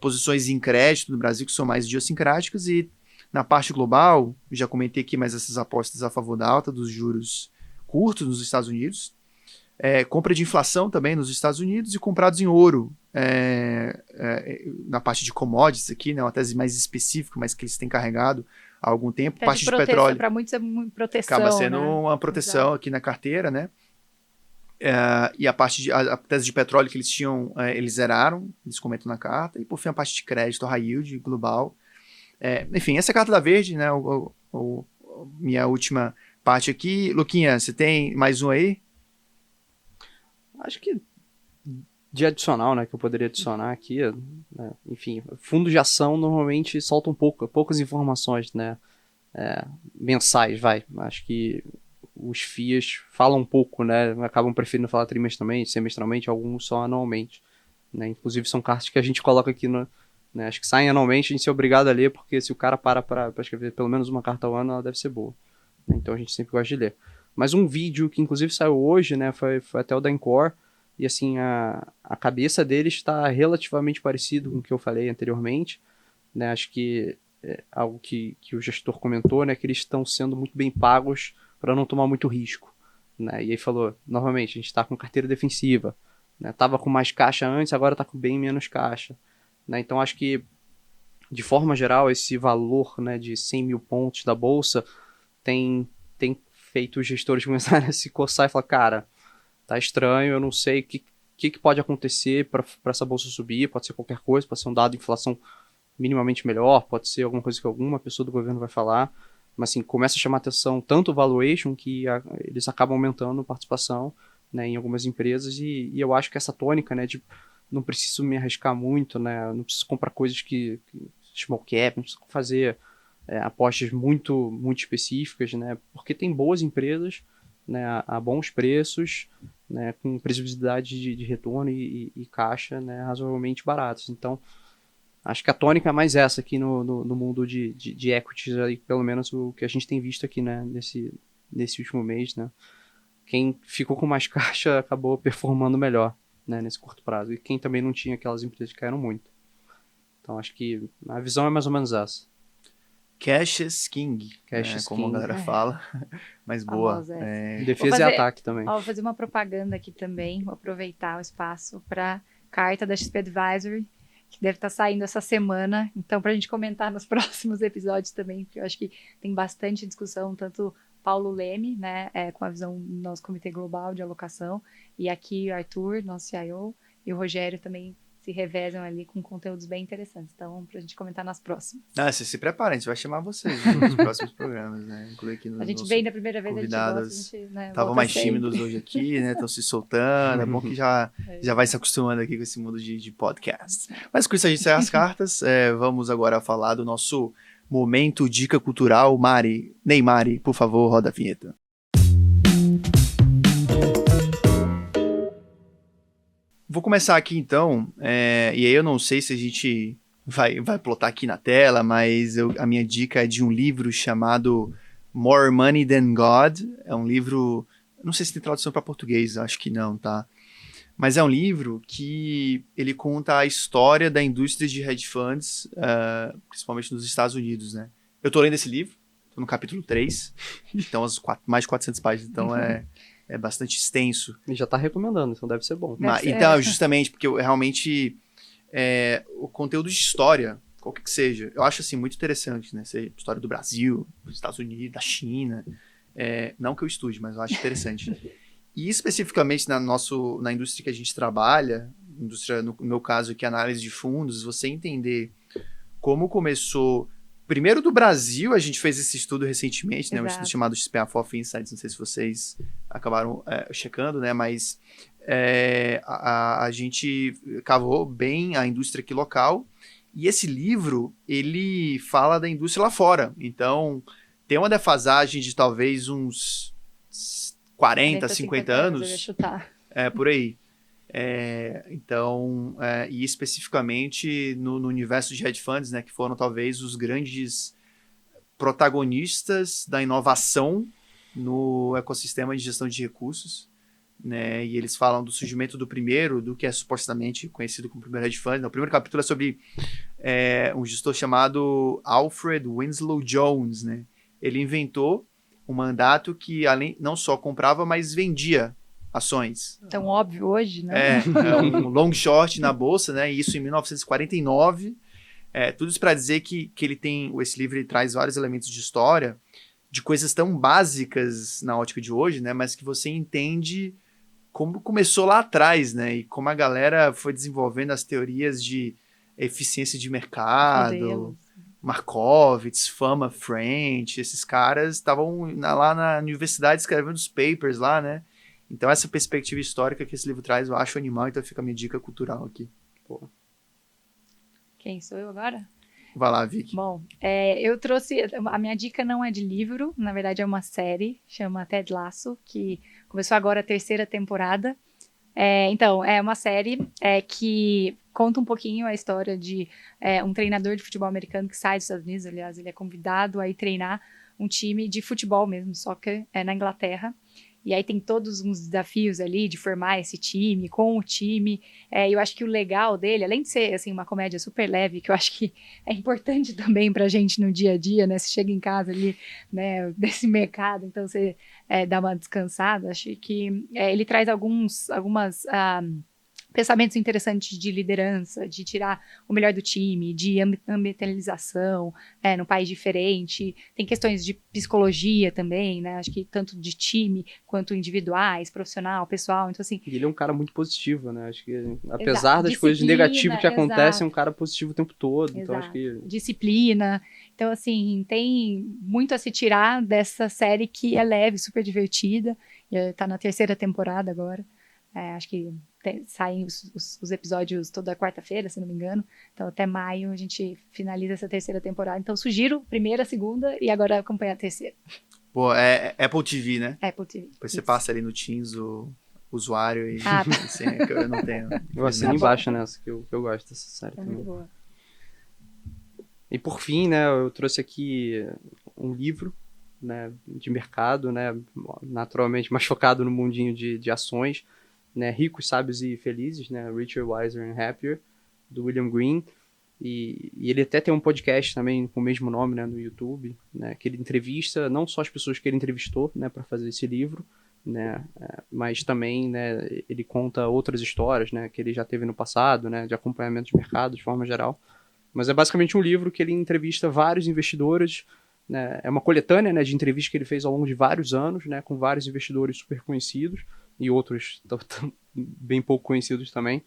Posições em crédito no Brasil, que são mais idiosincráticas, e na parte global, já comentei aqui mais essas apostas a favor da alta dos juros curtos nos Estados Unidos, compra de inflação também nos Estados Unidos e comprados em ouro na parte de commodities aqui, né, uma tese mais específica, mas que eles têm carregado há algum tempo. Parte de petróleo. Para muitos é proteção. Acaba sendo, né? uma proteção aqui na carteira, né? E a tese de petróleo que eles tinham, eles zeraram, eles comentam na carta, e por fim a parte de crédito, high yield, global. Enfim, essa é a carta da Verde, né? Minha última parte aqui. Luquinha, você tem mais um aí? Acho que de adicional, né, que eu poderia adicionar aqui, né, enfim, fundos de ação normalmente soltam poucas informações, né, mensais, acho que os FIAs falam um pouco, né, acabam preferindo falar trimestralmente, semestralmente, alguns só anualmente, né, inclusive são cartas que a gente coloca aqui no, né, acho que saem anualmente, a gente é obrigado a ler, porque se o cara para escrever pelo menos uma carta ao ano, ela deve ser boa, né, então a gente sempre gosta de ler. Mas um vídeo que inclusive saiu hoje, né, foi até o da Encore, e assim, a cabeça dele está relativamente parecido com o que eu falei anteriormente, né, acho que algo que o gestor comentou, né, que eles estão sendo muito bem pagos para não tomar muito risco, né, e aí falou, novamente, a gente está com carteira defensiva, né, estava com mais caixa antes, agora está com bem menos caixa, né, então acho que, de forma geral, esse valor, né, de 100 mil pontos da bolsa tem feito os gestores começarem a se coçar e falar, cara, tá estranho, eu não sei o que pode acontecer para essa bolsa subir, pode ser qualquer coisa, pode ser um dado de inflação minimamente melhor, pode ser alguma coisa que alguma pessoa do governo vai falar, mas assim, começa a chamar atenção tanto o valuation, que eles acabam aumentando a participação, né, em algumas empresas, e eu acho que essa tônica, né, de não preciso me arriscar muito, né, não preciso comprar coisas que small cap, não preciso fazer apostas muito, muito específicas, né, porque tem boas empresas, né, a bons preços, né, com previsibilidade de retorno e caixa, né, razoavelmente baratos. Então, acho que a tônica é mais essa aqui no mundo de equities, aí, pelo menos o que a gente tem visto aqui, né, nesse último mês, né. Quem ficou com mais caixa acabou performando melhor, né, nesse curto prazo. E quem também não tinha, aquelas empresas que caíram muito. Então, acho que a visão é mais ou menos essa. Cash is King, como a galera fala, mas boa. Defesa e ataque também. Vou fazer uma propaganda aqui também, vou aproveitar o espaço para carta da XP Advisory, que deve estar saindo essa semana. Então, para a gente comentar nos próximos episódios também, porque eu acho que tem bastante discussão, tanto Paulo Leme, né, com a visão do nosso Comitê Global de Alocação, e aqui o Arthur, nosso CIO, e o Rogério também se revezam ali com conteúdos bem interessantes. Então, pra gente comentar nas próximas. Você se prepara, a gente vai chamar vocês nos próximos programas, né? Incluir aqui nos a gente vem da primeira vez, convidados. a gente gosta, né, estavam mais tímidos hoje aqui, né? Estão se soltando. É bom que já vai se acostumando aqui com esse mundo de podcast. Mas com isso a gente encerra as cartas. Vamos agora falar do nosso momento Dica Cultural. Neymar, por favor, roda a vinheta. Vou começar aqui então, e aí eu não sei se a gente vai plotar aqui na tela, mas a minha dica é de um livro chamado More Money Than God. É um livro, não sei se tem tradução para português, acho que não, tá? Mas é um livro que ele conta a história da indústria de hedge funds, principalmente nos Estados Unidos, né? Eu tô lendo esse livro, tô no capítulo 3, então mais de 400 páginas, então é bastante extenso. E já tá recomendando, então deve ser bom. Então, justamente, porque eu realmente o conteúdo de história, qualquer que seja, eu acho assim muito interessante, né? História do Brasil, dos Estados Unidos, da China. Não que eu estude, mas eu acho interessante. E especificamente na indústria que a gente trabalha, indústria, no meu caso aqui, análise de fundos, você entender como começou. Primeiro do Brasil, a gente fez esse estudo recentemente, né? Um estudo chamado XPA for Insights, não sei se vocês acabaram checando, né? Mas a gente cavou bem a indústria aqui local, e esse livro, ele fala da indústria lá fora. Então, tem uma defasagem de talvez uns 40, 50 anos. Eu ia chutar. Por aí. Então, e especificamente no universo de hedge funds, né, que foram talvez os grandes protagonistas da inovação no ecossistema de gestão de recursos, né, e eles falam do surgimento do que é supostamente conhecido como primeiro hedge fund. O primeiro capítulo é sobre um gestor chamado Alfred Winslow Jones, né. Ele inventou um mandato que não só comprava, mas vendia ações. Tão óbvio hoje, né? Um long short na bolsa, né? E isso em 1949. Tudo isso para dizer que esse livro ele traz vários elementos de história, de coisas tão básicas na ótica de hoje, né? Mas que você entende como começou lá atrás, né? E como a galera foi desenvolvendo as teorias de eficiência de mercado, Markowitz, Fama French, esses caras estavam lá na universidade escrevendo os papers lá, né? Então essa perspectiva histórica que esse livro traz, eu acho animal, então fica a minha dica cultural aqui. Pô. Quem sou eu agora? Vai lá, Vicky. Bom, eu trouxe, a minha dica não é de livro, na verdade é uma série, chama Ted Lasso, que começou agora a 3ª temporada. Então, é uma série que conta um pouquinho a história de um treinador de futebol americano que sai dos Estados Unidos, aliás, ele é convidado a ir treinar um time de futebol mesmo, soccer, na Inglaterra. E aí tem todos uns desafios ali de formar esse time, com o time. Eu acho que o legal dele, além de ser assim, uma comédia super leve, que eu acho que é importante também pra gente no dia a dia, né? Você chega em casa ali, né, desse mercado, então você dá uma descansada. Acho que ele traz algumas pensamentos interessantes de liderança, de tirar o melhor do time, de ambientalização, num país diferente. Tem questões de psicologia também, né? Acho que tanto de time quanto individuais, profissional, pessoal. Então, assim. E ele é um cara muito positivo, né? Acho que, apesar das coisas negativas que acontecem, é um cara positivo o tempo todo. Então, acho que. Disciplina. Então, assim, tem muito a se tirar dessa série que é leve, super divertida. Tá na 3ª temporada agora. Acho que saem os episódios toda quarta-feira, se não me engano. Então, até maio a gente finaliza essa 3ª temporada. Então, sugiro primeira, segunda e agora acompanhar a 3ª. Pô, é Apple TV, né? Apple TV. Depois você passa ali no Teams o usuário e assim, que eu não tenho. Eu assino embaixo nessa, que eu gosto dessa série também. Muito boa. E por fim, né, eu trouxe aqui um livro, né, de mercado, né, naturalmente mais focado no mundinho de ações, né, Ricos, Sábios e Felizes, né, Richer, Wiser and Happier, do William Green, e ele até tem um podcast também com o mesmo nome, né, no YouTube, né, que ele entrevista não só as pessoas que ele entrevistou, né, para fazer esse livro, né? Mas também, né, ele conta outras histórias, né, que ele já teve no passado, né, de acompanhamento de mercado de forma geral. Mas é basicamente um livro que ele entrevista vários investidores, né, é uma coletânea, né, de entrevistas que ele fez ao longo de vários anos, né, com vários investidores super conhecidos e outros bem pouco conhecidos também,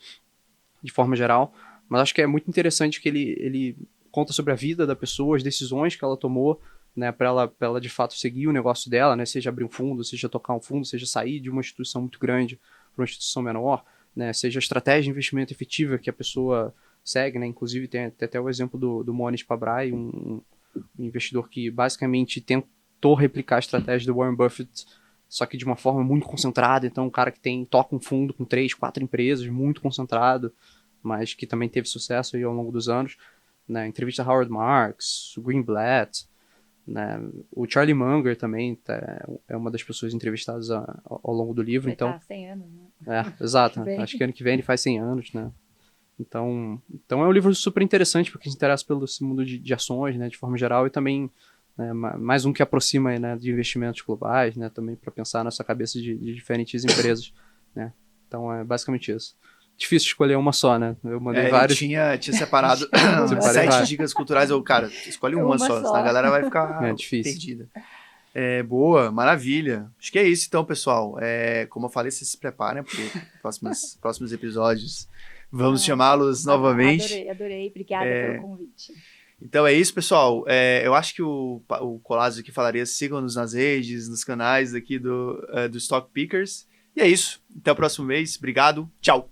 de forma geral. Mas acho que é muito interessante que ele conta sobre a vida da pessoa, as decisões que ela tomou, né, para ela de fato seguir o negócio dela, né, seja abrir um fundo, seja tocar um fundo, seja sair de uma instituição muito grande para uma instituição menor, né, seja a estratégia de investimento efetiva que a pessoa segue, né, inclusive tem até o exemplo do Mohnish Pabrai, um investidor que basicamente tentou replicar a estratégia do Warren Buffett, só que de uma forma muito concentrada. Então um cara que toca um fundo com 3, 4 empresas, muito concentrado, mas que também teve sucesso aí ao longo dos anos, né, entrevista a Howard Marks, o Greenblatt, né, o Charlie Munger também é uma das pessoas entrevistadas ao longo do livro. Então, 100 anos, né? Exato. Acho que ano que vem ele faz 100 anos, né? Então é um livro super interessante para quem se interessa pelo mundo de ações, né, de forma geral, e também, né, mais um que aproxima, né, de investimentos globais, né, também para pensar nessa cabeça de diferentes empresas, né? Então é basicamente isso. Difícil escolher uma só, né? Eu mandei vários. Tinha separado 7 dicas culturais. Cara, escolhe uma só, senão a galera vai ficar perdida. Boa, maravilha. Acho que é isso então, pessoal. Como eu falei, vocês se preparem para os próximos episódios. Vamos chamá-los novamente. Adorei. Obrigada pelo convite. Então é isso, pessoal. Eu acho que o Collazo aqui falaria, sigam-nos nas redes, nos canais aqui do Stock Pickers. E é isso. Até o próximo mês. Obrigado. Tchau.